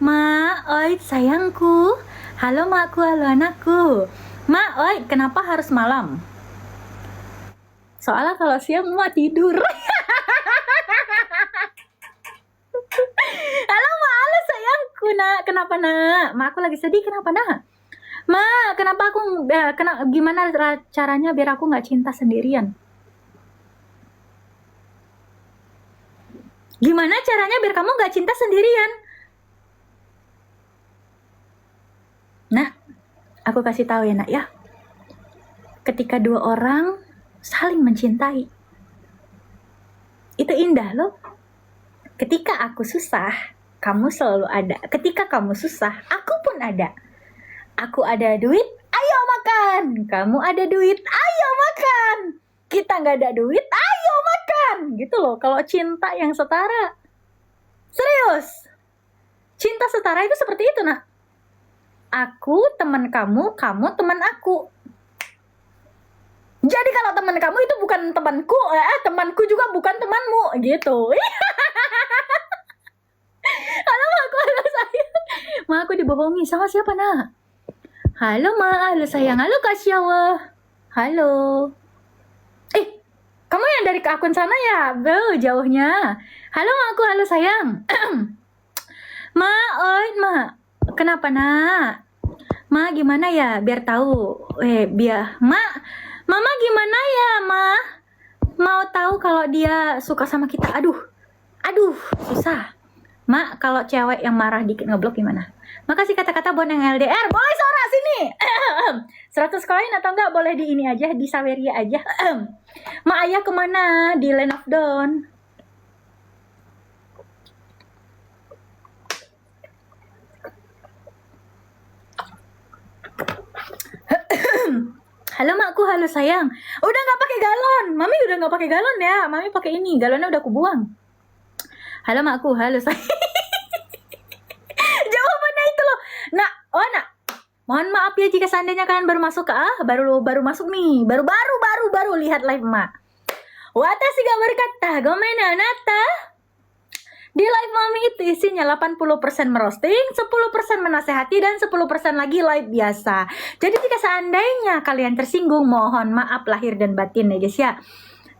Mak, oi sayangku. Halo makku, halo anakku. Mak, oi, kenapa harus malam? Soalnya kalau siang mak tidur. Halo mak, halo sayangku nak. Kenapa nak? Mak aku lagi sedih, kenapa nak? Mak, kenapa aku gimana caranya biar aku nggak cinta sendirian? Gimana caranya biar kamu nggak cinta sendirian? Nah, aku kasih tahu ya nak ya. Ketika dua orang saling mencintai, itu indah loh. Ketika aku susah, kamu selalu ada. Ketika kamu susah, aku pun ada. Aku ada duit, ayo makan. Kamu ada duit, ayo makan. Kita nggak ada duit, ayo makan. Gitu loh, kalau cinta yang setara. Serius. Cinta setara itu seperti itu nak. Aku teman kamu, kamu teman aku. Jadi kalau teman kamu itu bukan temanku, temanku juga bukan temanmu, gitu. Halo aku, halo sayang. Ma, aku dibohongi sama siapa nak? Halo ma, halo sayang, halo Kak Syawa. Halo. Kamu yang dari ke akun sana ya? Jauhnya. Halo ma, aku, halo sayang. Ma, oi ma. Kenapa nak? Ma gimana ya biar tahu. Mama gimana ya ma? Mau tahu kalau dia suka sama kita. Aduh susah. Ma, kalau cewek yang marah dikit ngeblok gimana? Makasih kata-kata bon yang LDR. Boleh suara sini. 100 koin atau enggak boleh di ini aja, di Saweria aja. Ma, ayah kemana? Di Land of Dawn. Halo makku, halo sayang. Udah nggak pakai galon. Mami udah nggak pakai galon ya. Mami pakai ini. Galonnya udah aku buang. Halo makku, halo sayang. Jawabannya itu loh. Nak, mohon maaf ya jika seandainya kalian baru masuk baru masuk nih. Baru lihat live mak. Watashi ga berkata, gomena nata. Di live mami itu isinya 80% merosting, 10% menasehati, dan 10% lagi live biasa. Jadi jika seandainya kalian tersinggung, mohon maaf lahir dan batin ya guys ya.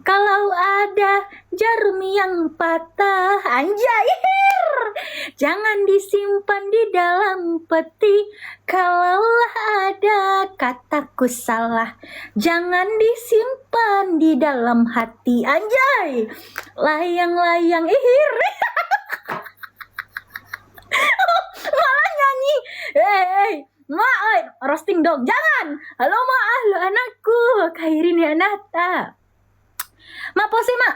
Kalau ada jarum yang patah, anjay, jangan disimpan di dalam peti. Kalaulah ada kataku salah, jangan disimpan di dalam hati, anjay. Layang-layang ihir. Malah nyanyi. Roasting dong, jangan. Halo ma, halo anakku, Kairin ya Nata. Ma, pose ma.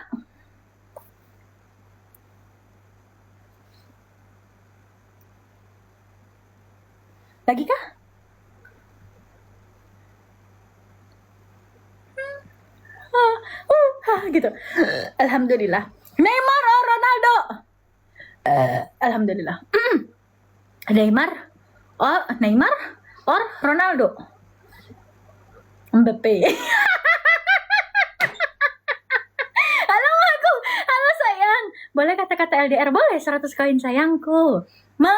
Lagi kah? Gitu. Alhamdulillah. Neymar or Ronaldo? Alhamdulillah. Neymar or Ronaldo? Mbappe. Halo aku, halo sayang. Boleh kata-kata LDR? Boleh, 100 koin sayangku. Ma,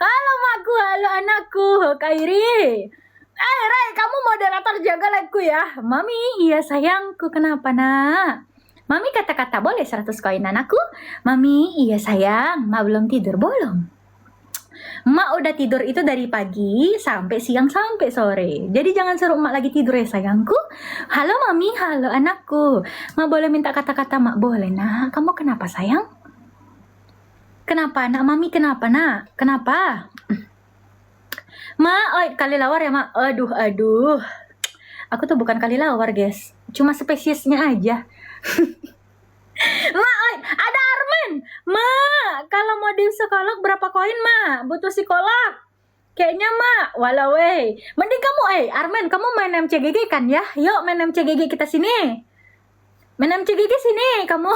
halo makku, halo anakku, Kairi. Ray, kamu moderator jaga live-ku ya. Mami, iya sayangku, kenapa nak? Mami kata-kata boleh 100 koin anakku. Mami, iya sayang, ma belum tidur belum? Mak udah tidur itu dari pagi sampai siang sampai sore. Jadi jangan suruh mak lagi tidur ya sayangku. Halo mami, halo anakku. Mak boleh minta kata-kata mak? Boleh nak. Kamu kenapa sayang? Kenapa nak? Mami kenapa nak? Kenapa? Mak, kali lawar ya mak? Aduh. Aku tuh bukan kali lawar guys. Cuma spesiesnya aja. Ma, ada Armen. Ma, kalau mau di psikolog berapa koin ma? Butuh psikolog. Kayaknya ma, walau mending kamu Armen, kamu main MCGG kan ya? Yuk main MCGG kita sini. Menem gigi sini kamu.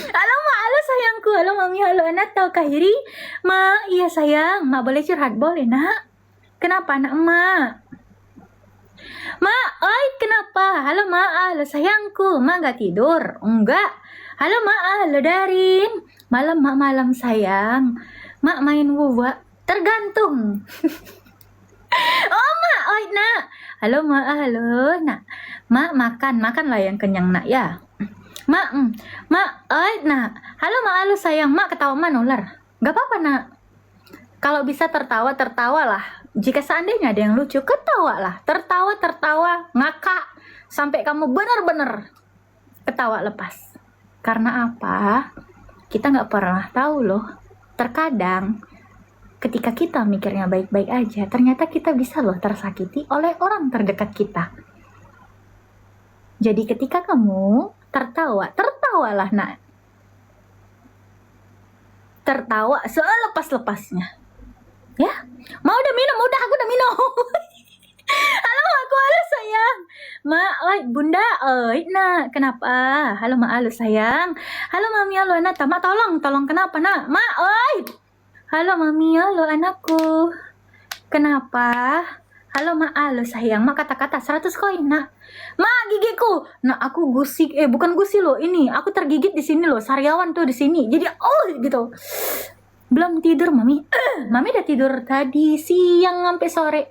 Halo Ma, halo sayangku, halo Mami, halo Anak tahu Kahiri. Ma, iya sayang, Ma boleh curhat? Boleh nak. Kenapa nak Ma? Ma, oi kenapa? Halo Ma, halo sayangku, Ma gak tidur? Enggak. Halo Ma, halo Darin. Malam Ma, malam sayang. Ma main wuwa, tergantung. Oh Ma, oi nak. Halo Ma, halo nak. Ma makan lah yang kenyang nak ya. Ma, oi nak. Halo Ma, halo sayang. Ma ketawa ular. Gak apa-apa nak. Kalau bisa tertawalah. Jika seandainya ada yang lucu, ketawalah. Tertawa, ngakak. Sampai kamu benar-benar ketawa lepas. Karena apa? Kita gak pernah tahu loh. Terkadang, ketika kita mikirnya baik-baik aja, ternyata kita bisa loh tersakiti oleh orang terdekat kita. Jadi ketika kamu tertawalah nak. Tertawa selepas-lepasnya. Ya, mau udah minum, aku udah minum. Halo aku, halo sayang. Ma, oi bunda, oi nak, kenapa? Halo Ma, halo sayang. Halo Mami, halo anak. Ma tolong kenapa nak? Ma, oi. Halo Mami, halo anakku. Kenapa? Halo Ma, halo sayang. Ma kata-kata 100 koin nak. Ma gigiku. Nah aku gusik, bukan gusi loh ini. Aku tergigit di sini loh. Sariawan tuh di sini. Jadi gitu. Belum tidur Mami. Mami udah tidur tadi siang sampai sore.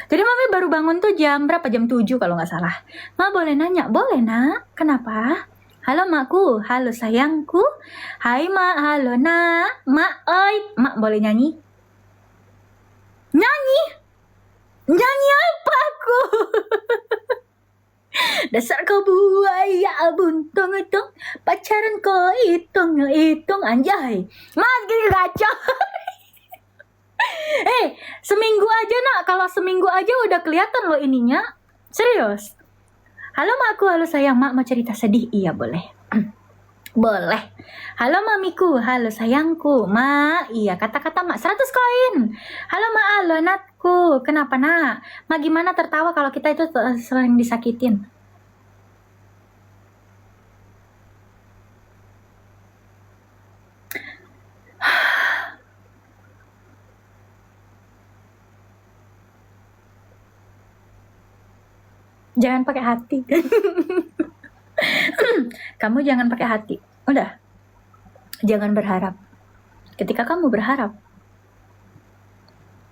Jadi Mami baru bangun tuh jam berapa? Jam 7 kalau nggak salah. Ma boleh nanya? Boleh nak. Kenapa? Halo Makku, halo sayangku. Hai Ma, halo nak. Ma, oi. Ma boleh nyanyi? Nyanyi apa aku? Dasar kau buaya buntung-untung, pacaran kau hitung anjay. Mas gini kacau. Seminggu aja nak, kalau seminggu aja udah kelihatan loh ininya. Serius. Halo Makku, halo sayang. Mak mau cerita sedih? Iya boleh. Boleh. Halo Mamiku, halo sayangku. Ma, iya kata-kata Mak 100 koin. Halo Ma, halo anakku. Kenapa nak? Ma gimana tertawa kalau kita itu sering disakitin? Jangan pakai hati. Kamu jangan pakai hati. Udah. Jangan berharap. Ketika kamu berharap,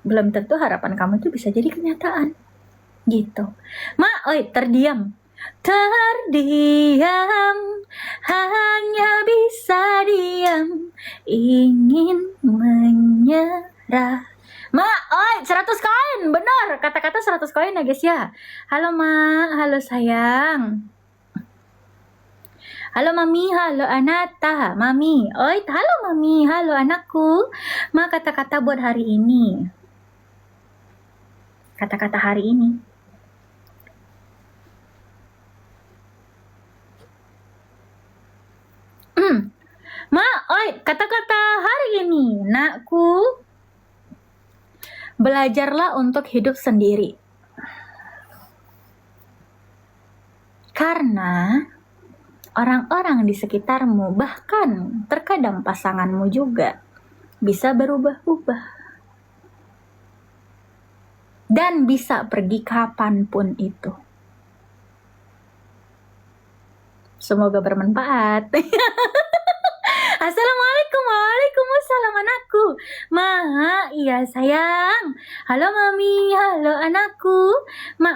belum tentu harapan kamu itu bisa jadi kenyataan. Gitu. Ma, oi, terdiam. Hanya bisa diam. Ingin menyerah. Ma, oi, 100 koin. Benar, kata-kata 100 koin ya guys ya. Halo Ma, halo sayang. Halo Mami, halo Anata. Mami, oi, halo Mami, halo anakku. Ma kata-kata buat hari ini. Kata-kata hari ini. Ma, oi, kata-kata hari ini. Nakku, belajarlah untuk hidup sendiri. Karena orang-orang di sekitarmu, bahkan terkadang pasanganmu juga bisa berubah-ubah. Dan bisa pergi kapanpun itu. Semoga bermanfaat. Assalamualaikum, waalaikumsalam anakku. Ma, iya sayang. Halo Mami, halo anakku. Ma,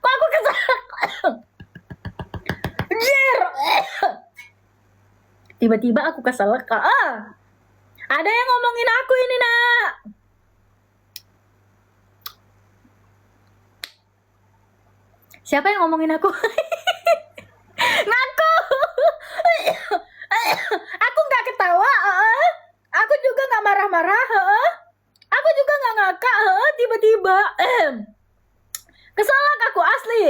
kok aku kesal? Tiba-tiba aku kesal. Ada yang ngomongin aku ini nak. Siapa yang ngomongin aku? Ngaku. Aku nggak ketawa. Aku juga nggak marah-marah. Aku juga nggak ngakak. Tiba-tiba. Kesalak aku asli.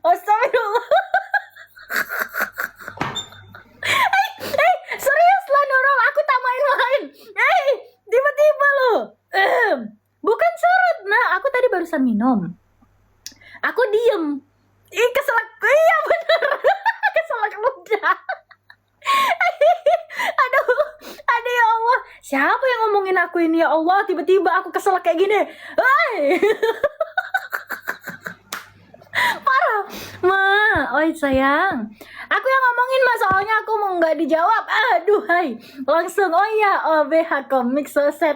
Astagfirullah. Serius lah Nurul, aku tak main-main. Tiba-tiba Bukan surut, nah. Aku tadi barusan minum. Aku diem. Keselak. Iya bener. Keselak ludah. Aduh ya Allah. Siapa yang ngomongin aku ini ya Allah? Tiba-tiba aku keselak kayak gini. Hai. Parah. Oi sayang. Aku yang ngomongin soalnya aku mau nggak dijawab. Aduh hai. Langsung oh ya OBH Comic so sad.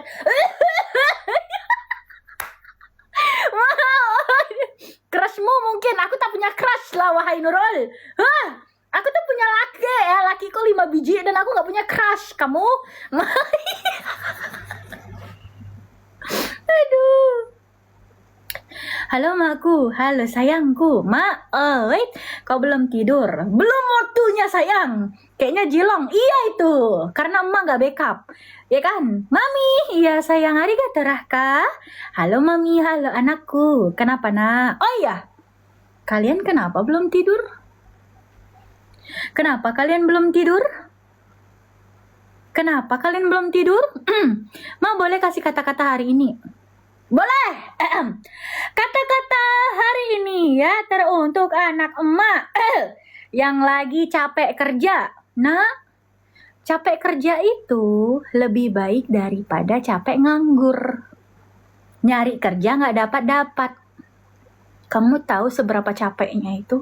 Crushmu mungkin. Aku tak punya crush lah wahai Nurul. Aku tuh punya laki ya. Lakiku 5 biji dan aku nggak punya crush. Kamu? Aduh. Halo makku, halo sayangku. Mak, wait, kau belum tidur? Belum waktunya sayang. Kayaknya Jilong. Iya itu, karena emak gak backup. Ya kan? Mami, iya sayang, arigatou Rahka. Halo mami, halo anakku. Kenapa nak? Oh iya, kalian kenapa belum tidur? Kenapa kalian belum tidur? Kenapa kalian belum tidur? Ma boleh kasih kata-kata hari ini? Boleh. Kata-kata hari ini ya teruntuk anak emak yang lagi capek kerja. Nah, capek kerja itu lebih baik daripada capek nganggur. Nyari kerja nggak dapat-dapat. Kamu tahu seberapa capeknya itu?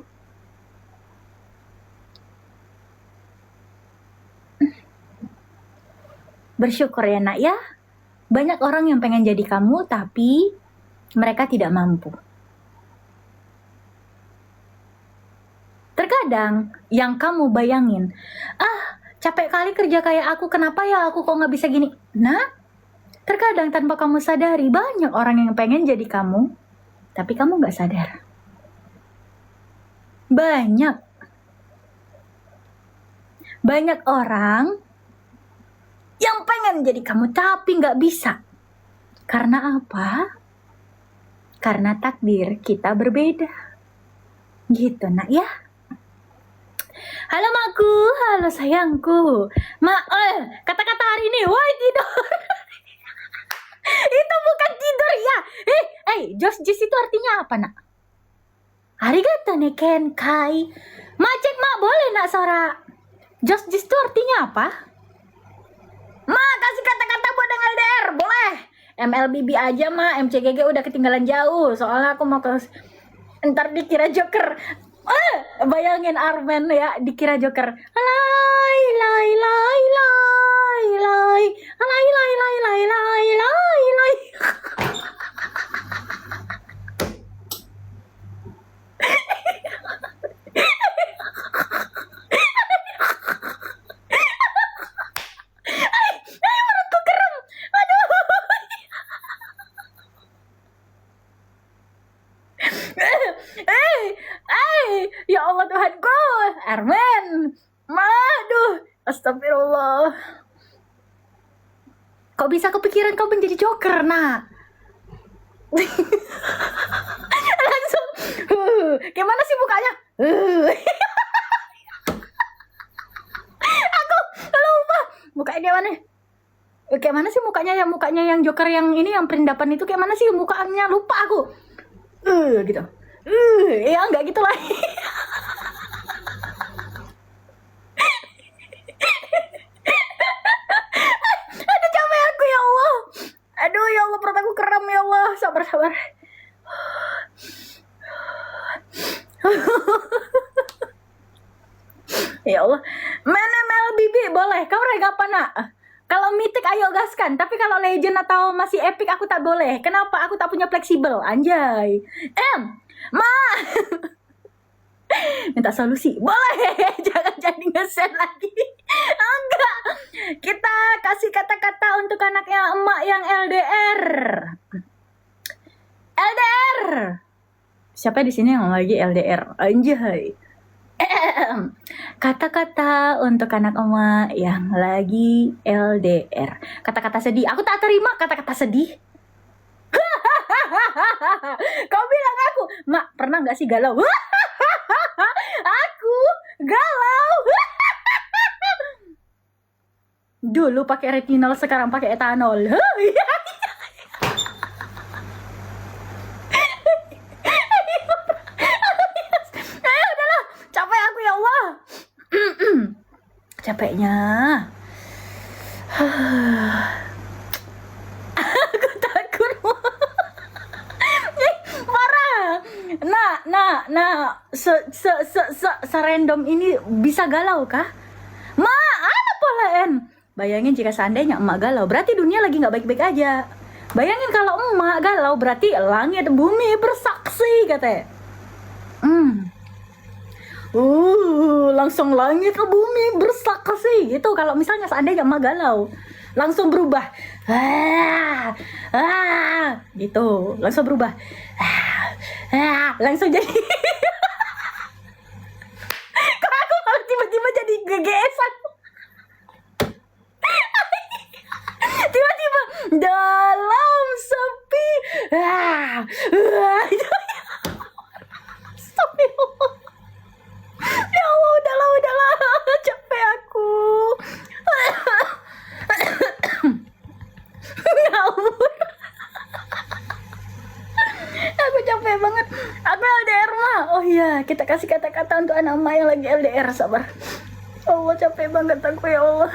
Bersyukur ya nak ya. Banyak orang yang pengen jadi kamu, tapi mereka tidak mampu. Terkadang yang kamu bayangin, capek kali kerja kayak aku, kenapa ya aku kok nggak bisa gini? Nah, terkadang tanpa kamu sadari, banyak orang yang pengen jadi kamu, tapi kamu nggak sadar. Banyak orang yang pengen jadi kamu tapi nggak bisa. Karena apa? Karena takdir kita berbeda. Gitu nak ya. Halo makku, halo sayangku. Kata-kata hari ini, woi tidur. Itu bukan tidur ya. Just itu artinya apa nak? Arigatou ne kenkai. Cek mak boleh nak Sora. Just itu artinya apa? Kasih kata-kata buat yang LDR, boleh. MLBB aja MCGG udah ketinggalan jauh. Soalnya aku mau ntar dikira Joker. Bayangin Armen ya dikira Joker. Lai lai lai lai lai lai lai lai lai lai lai lai. Ya Allah Tuhanku, Armen, astagfirullah. Kok bisa kepikiran kau menjadi Joker, nak? Langsung, gimana sih mukanya? Aku lupa, mukanya gimana? Kayak mana sih mukanya yang Joker yang ini yang perindapan itu kayak mana sih mukanya? Lupa aku. Gitu. Ya enggak gitu lah. Aduh capek aku ya Allah. Aduh ya Allah perut aku kram ya Allah. Sabar. Ya Allah. Mana MLBB boleh. Kau reg apa nak? Kalau Mythic ayo gaskan, tapi kalau Legend atau masih Epic aku tak boleh. Kenapa? Aku tak punya fleksibel, anjay. Minta solusi. Boleh, jangan jadi nge-send lagi. Enggak. Kita kasih kata-kata untuk anaknya emak yang LDR. Siapa di sini yang lagi LDR? Anjay. Kata-kata untuk anak emak yang lagi LDR. Kata-kata sedih. Aku tak terima kata-kata sedih. Kau bilang aku, mak pernah nggak sih galau? Aku galau. Dulu pakai retinol, sekarang pakai etanol. capeknya. Aku takut. Parah. Serandom ini bisa galau kah? Ma, apa polaan? Bayangin jika seandainya emak galau, berarti dunia lagi nggak baik-baik aja. Bayangin kalau emak galau, berarti langit bumi bersaksi katanya. Langsung langit bumi bersaksi gitu. Kalau misalnya seandainya emak galau, langsung berubah. Gitu, langsung berubah. Langsung jadi. Kok aku malah tiba-tiba jadi GGS-an. Tiba-tiba dalam sepi. Astagfirullah. Ya Allah, udahlah, capek aku. Ngawur. Aku capek banget. Aku LDR mah. Oh iya, kita kasih kata-kata untuk anak emak yang lagi LDR, sabar. Allah, capek banget aku ya Allah.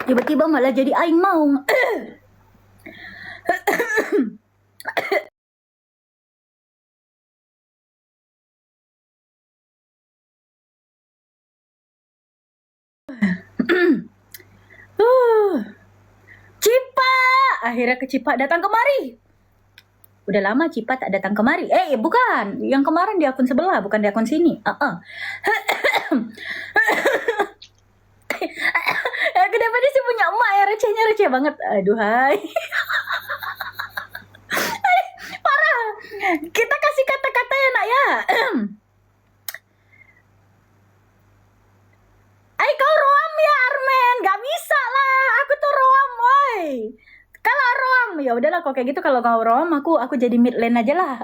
Tiba-tiba malah jadi aing maung. Cipa, akhirnya ke Cipa datang kemari. Udah lama Cipa tak datang kemari. Bukan, yang kemarin di akun sebelah, bukan di akun sini. Kenapa dia sih punya emak ya, receh banget. Aduhai. Parah. Kita kasih kata-kata ya nak ya. Kau roam ya Armen, gak bisa lah. Aku tuh roam, woi. Kalau roam, ya udahlah kok kayak gitu. Kalau kau roam, aku jadi mid lane aja lah.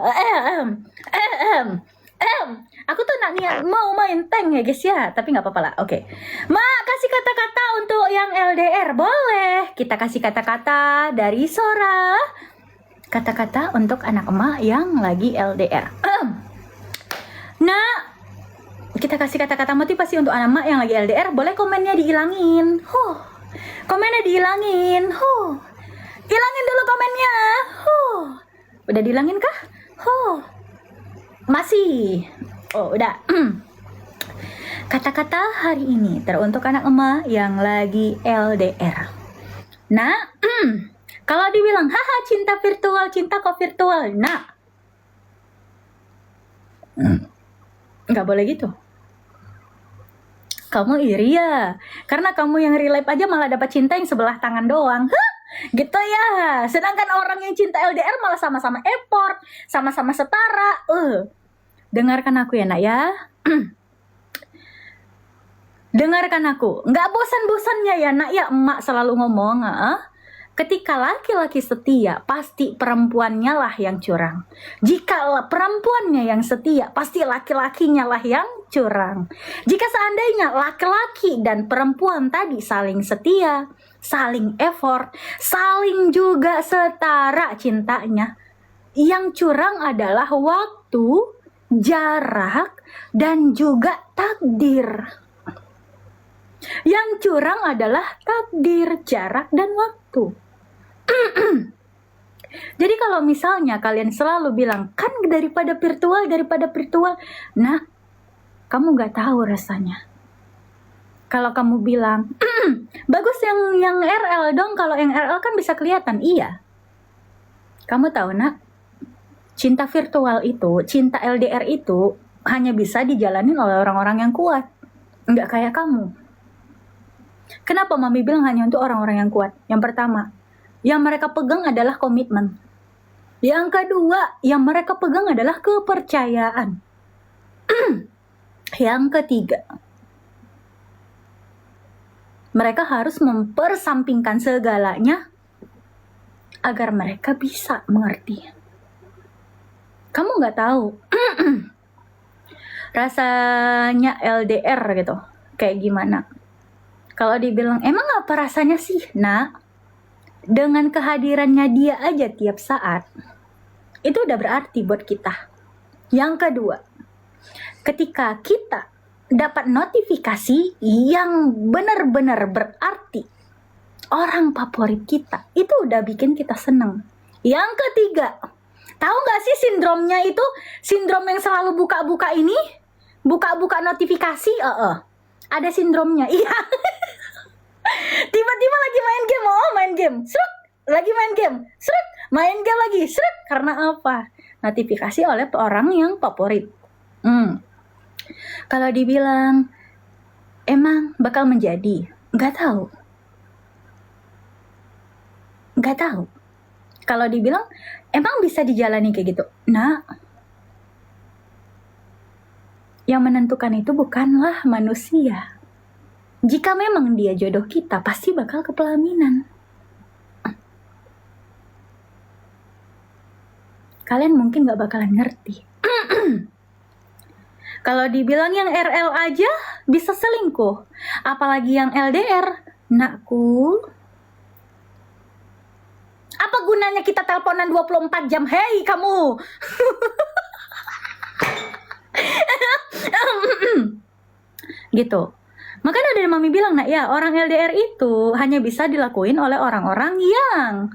Aku tuh niat mau main tank ya guys ya, tapi nggak apa-apa lah. Oke. Mak, kasih kata-kata untuk yang LDR boleh. Kita kasih kata-kata dari Sora. Kata-kata untuk anak emak yang lagi LDR. Nah, kita kasih kata-kata motivasi untuk anak emak yang lagi LDR. Boleh komennya dihilangin. Komennya dihilangin. Hilangin dulu komennya. Udah dihilangin kah? Masih. Oh, udah. Kata-kata hari ini teruntuk anak emak yang lagi LDR. Nah, kalau dibilang, haha cinta virtual, cinta kok virtual. Nah, nggak boleh gitu. Kamu iri ya, karena kamu yang real life aja malah dapat cinta yang sebelah tangan doang. Gitu ya. Sedangkan orang yang cinta LDR malah sama-sama effort, sama-sama setara. Dengarkan aku ya nak ya. Dengarkan aku. Nggak bosan-bosannya ya nak ya emak selalu ngomong. Ketika laki-laki setia, pasti perempuannya lah yang curang. Jika perempuannya yang setia, pasti laki-lakinya lah yang curang. Jika seandainya laki-laki dan perempuan tadi saling setia, saling effort, saling juga setara cintanya, yang curang adalah waktu, jarak, dan juga takdir. Yang curang adalah takdir, jarak, dan waktu. Jadi kalau misalnya kalian selalu bilang, kan daripada virtual, nah, kamu gak tahu rasanya. Kalau kamu bilang, bagus yang RL dong, kalau yang RL kan bisa kelihatan, iya. Kamu tahu nak, cinta virtual itu, cinta LDR itu hanya bisa dijalanin oleh orang-orang yang kuat. Nggak kayak kamu. Kenapa Mami bilang hanya untuk orang-orang yang kuat? Yang pertama, yang mereka pegang adalah komitmen. Yang kedua, yang mereka pegang adalah kepercayaan. Yang ketiga, mereka harus mempersampingkan segalanya agar mereka bisa mengerti. Kamu nggak tahu rasanya LDR gitu kayak gimana. Kalau dibilang emang apa rasanya sih? Nah, dengan kehadirannya dia aja tiap saat, Itu udah berarti buat kita. Yang kedua, ketika kita dapat notifikasi yang benar-benar berarti orang favorit kita, itu udah bikin kita seneng. Yang ketiga, tahu gak sih sindromnya itu? Sindrom yang selalu buka-buka ini, buka-buka notifikasi, ada sindromnya. Iya. Tiba-tiba lagi main game, main game, sruk, lagi main game, sruk, main game lagi, sruk. Karena apa? Notifikasi oleh orang yang favorit. Kalau dibilang emang bakal menjadi, nggak tahu. Kalau dibilang emang bisa dijalani kayak gitu, nah, yang menentukan itu bukanlah manusia. Jika memang dia jodoh kita, pasti bakal ke pelaminan. Kalian mungkin gak bakalan ngerti. Kalau dibilang yang RL aja bisa selingkuh, apalagi yang LDR. Nakku, apa gunanya kita teleponan 24 jam? Hei kamu. Gitu. Makanya dari mami bilang, nak ya, orang LDR itu hanya bisa dilakuin oleh orang-orang yang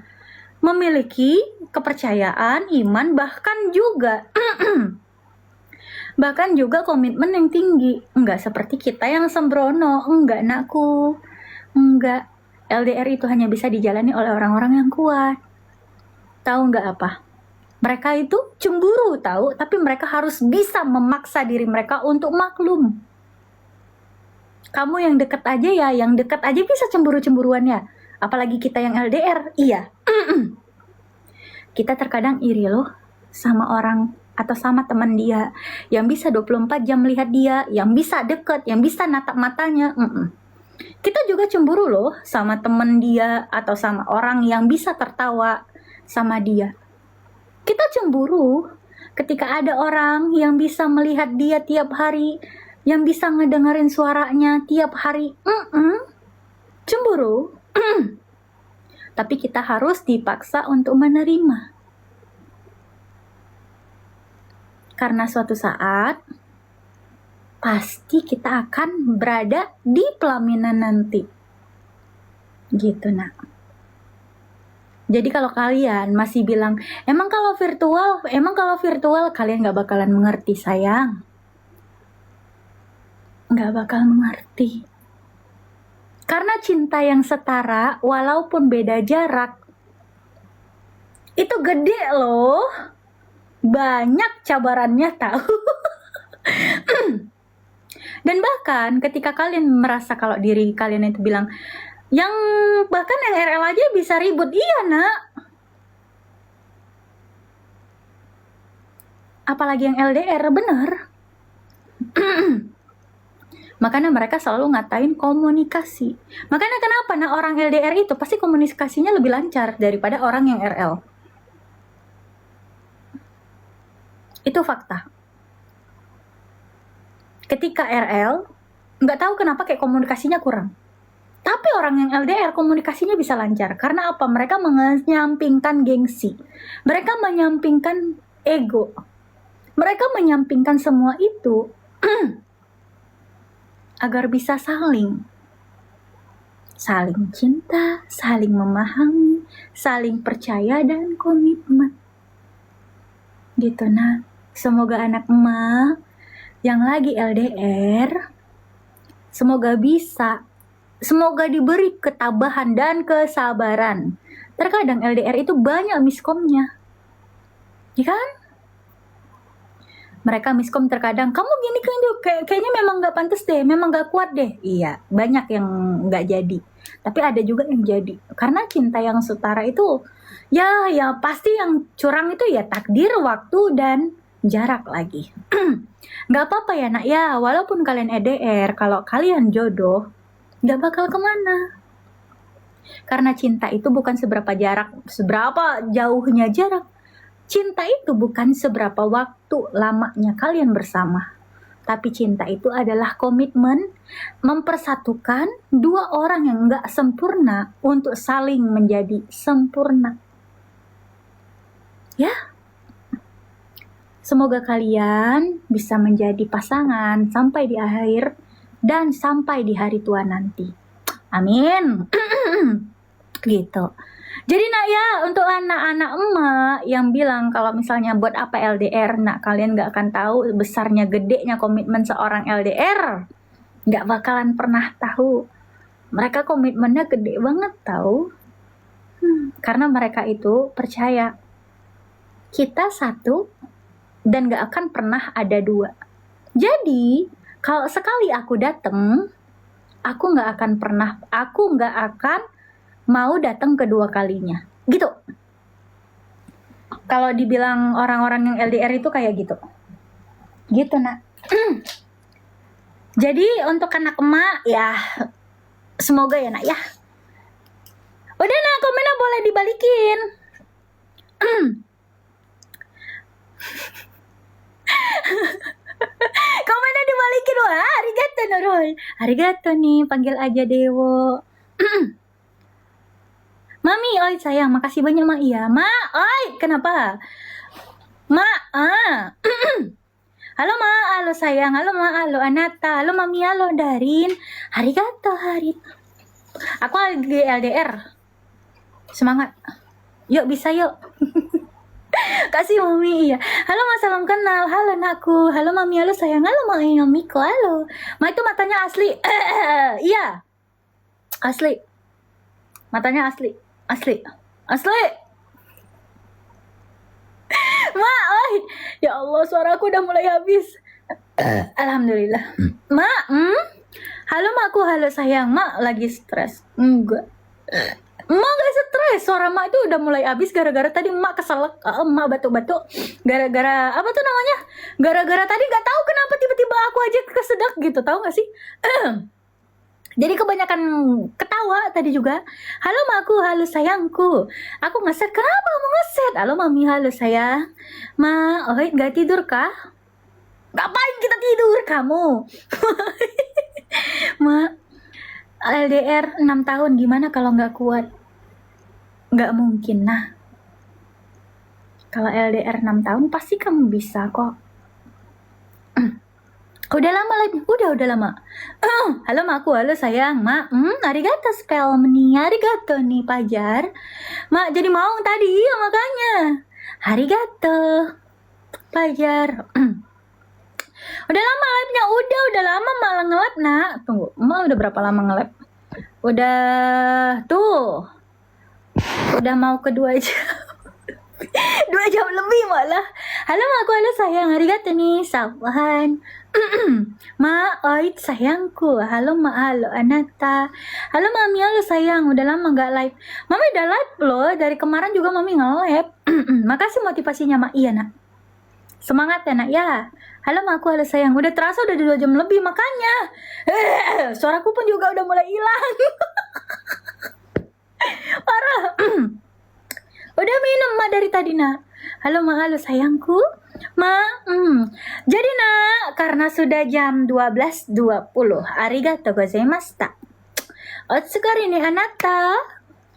memiliki kepercayaan, iman, bahkan juga komitmen yang tinggi. Enggak seperti kita yang sembrono. Enggak, nakku. Enggak. LDR itu hanya bisa dijalani oleh orang-orang yang kuat. Tahu enggak apa? Mereka itu cemburu, tahu, tapi mereka harus bisa memaksa diri mereka untuk maklum. Kamu yang deket aja ya, yang deket aja bisa cemburu-cemburuan ya. Apalagi kita yang LDR, iya. Kita terkadang iri loh sama orang atau sama teman dia yang bisa 24 jam melihat dia, yang bisa deket, yang bisa natap matanya. Kita juga cemburu loh sama teman dia atau sama orang yang bisa tertawa sama dia. Kita cemburu ketika ada orang yang bisa melihat dia tiap hari, yang bisa ngedengerin suaranya tiap hari. Cemburu. Tapi kita harus dipaksa untuk menerima. Karena suatu saat pasti kita akan berada di pelaminan nanti. Gitu, nak. Jadi kalau kalian masih bilang, emang kalau virtual kalian gak bakalan mengerti, sayang. Gak bakal mengerti. Karena cinta yang setara, walaupun beda jarak, itu gede loh. Banyak cabarannya, tahu. Dan bahkan ketika kalian merasa kalau diri kalian itu bilang, bahkan yang RL aja bisa ribut. Iya, nak. Apalagi yang LDR, bener. Makanya mereka selalu ngatain komunikasi. Makanya kenapa orang LDR itu pasti komunikasinya lebih lancar daripada orang yang RL. Itu fakta. Ketika RL, nggak tahu kenapa kayak komunikasinya kurang. Tapi orang yang LDR komunikasinya bisa lancar. Karena apa? Mereka menyampingkan gengsi. Mereka menyampingkan ego. Mereka menyampingkan semua itu agar bisa saling cinta, saling memahami, saling percaya dan komitmen. Gitu, nah. Semoga anak emak yang lagi LDR semoga diberi ketabahan dan kesabaran. Terkadang LDR itu banyak miskomnya, ya kan? Mereka miskom terkadang, kamu gini kan, kayaknya memang gak pantas deh, memang gak kuat deh. Iya, banyak yang gak jadi. Tapi ada juga yang jadi. Karena cinta yang setara itu, ya pasti yang curang itu ya takdir, waktu, dan jarak lagi. Gak apa-apa ya, nak ya, walaupun kalian LDR, kalau kalian jodoh, gak bakal kemana. Karena cinta itu bukan seberapa jauhnya jarak. Cinta itu bukan seberapa waktu lamanya kalian bersama. Tapi cinta itu adalah komitmen mempersatukan dua orang yang gak sempurna untuk saling menjadi sempurna. Ya, Semoga kalian bisa menjadi pasangan sampai di akhir dan sampai di hari tua nanti. Amin. Gitu. Jadi nak ya, untuk anak-anak emak yang bilang kalau misalnya buat apa LDR, nak kalian gak akan tahu besarnya gedenya komitmen seorang LDR. Gak bakalan pernah tahu. Mereka komitmennya gede banget tahu. Karena mereka itu percaya kita satu dan gak akan pernah ada dua. Jadi kalau sekali aku datang, aku gak akan mau datang kedua kalinya. Gitu. Kalau dibilang orang-orang yang LDR itu kayak gitu. Gitu nak. Jadi untuk anak emak ya, semoga ya nak ya. Udah nak, komennya boleh dibalikin. Komennya dibalikin. Wah, arigato Nurul. Arigato nih, panggil aja Dewo. Mami, oi sayang, makasih banyak mak. Iya, mak, oi, kenapa? Mak, halo mak, halo sayang, halo mak, halo Anata, halo mami, halo Darin. Arigato, Aku lagi LDR. Semangat. Yuk, bisa yuk. Kasih mami, iya. Halo mas, salam kenal. Halo nakku, halo mami, halo sayang, halo mamiku, halo. Ma itu matanya asli. Iya. Asli. Matanya asli. Ma, oi. Ya Allah, suaraku udah mulai habis. Alhamdulillah. Ma, halo makku, halo sayang. Ma lagi stres. Enggak. Ma gak stres. Suara ma itu udah mulai habis gara-gara tadi ma keselak. Ma batuk-batuk. Gara-gara apa tuh namanya? Gara-gara tadi gak tahu kenapa tiba-tiba aku aja kesedak gitu. Tahu gak sih? Jadi kebanyakan ketawa tadi juga. Halo maku, halo sayangku. Aku ngeset, kenapa kamu ngeset? Halo mami, halo sayang. Ma, gak tidur kah? Ngapain kita tidur kamu? Ma, LDR 6 tahun gimana kalau gak kuat? Gak mungkin nah. Kalau LDR 6 tahun pasti kamu bisa kok. Udah lama lagi, udah lama. Halo maku, halo sayang, mak. Arigato spell nih, arigato nih Pajar. Mak jadi mau tadi, ya makanya. Arigato, Pajar. Udah lama live-nya, udah lama malah nge-live nak. Tunggu, mak udah berapa lama nge-live? Udah tuh, udah mau ke 2 jam. 2 jam lebih malah. Halo maku, halo sayang, arigato nih, sabahan. Ma, oi sayangku. Halo ma, halo Anata. Halo mami, halo sayang. Udah lama gak live. Mami udah live loh. Dari kemarin juga mami nge-live. Makasih motivasinya mak. Iya nak. Semangat ya nak ya. Halo ma, aku halo sayang. Udah terasa udah 2 jam lebih makanya. Suaraku pun juga udah mulai hilang. Parah. Udah minum ma dari tadi nak. Halo ma, halo sayangku. Ma, jadi nak, karena sudah jam 12.20. Arigato gozaimashita. Otsukare ni Anata.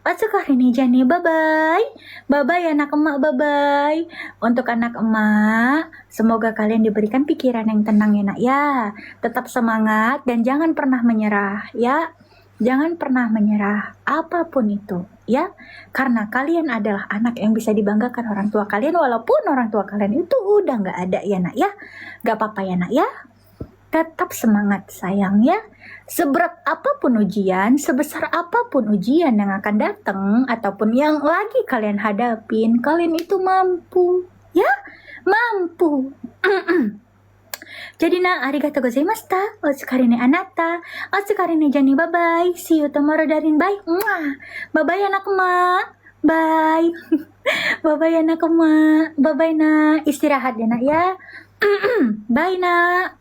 Otsukare ni Jani, bye-bye. Bye-bye anak emak, bye-bye. Untuk anak emak, semoga kalian diberikan pikiran yang tenang ya nak ya. Tetap semangat dan jangan pernah menyerah ya. Jangan pernah menyerah apapun itu ya, karena kalian adalah anak yang bisa dibanggakan orang tua kalian walaupun orang tua kalian itu udah gak ada ya nak ya. Gak apa-apa ya nak ya, tetap semangat sayang ya. Seberat apapun ujian, sebesar apapun ujian yang akan datang ataupun yang lagi kalian hadapin, kalian itu mampu ya, mampu. Jadi na, arigatou gozaimashita. Otsukare ni Anata. Otsukare ni Jani, bye-bye. See you tomorrow Darin, bye. Bye-bye anak emak. Bye. Bye-bye anak emak. Bye-bye nak. Istirahat ya nak ya. Bye nak.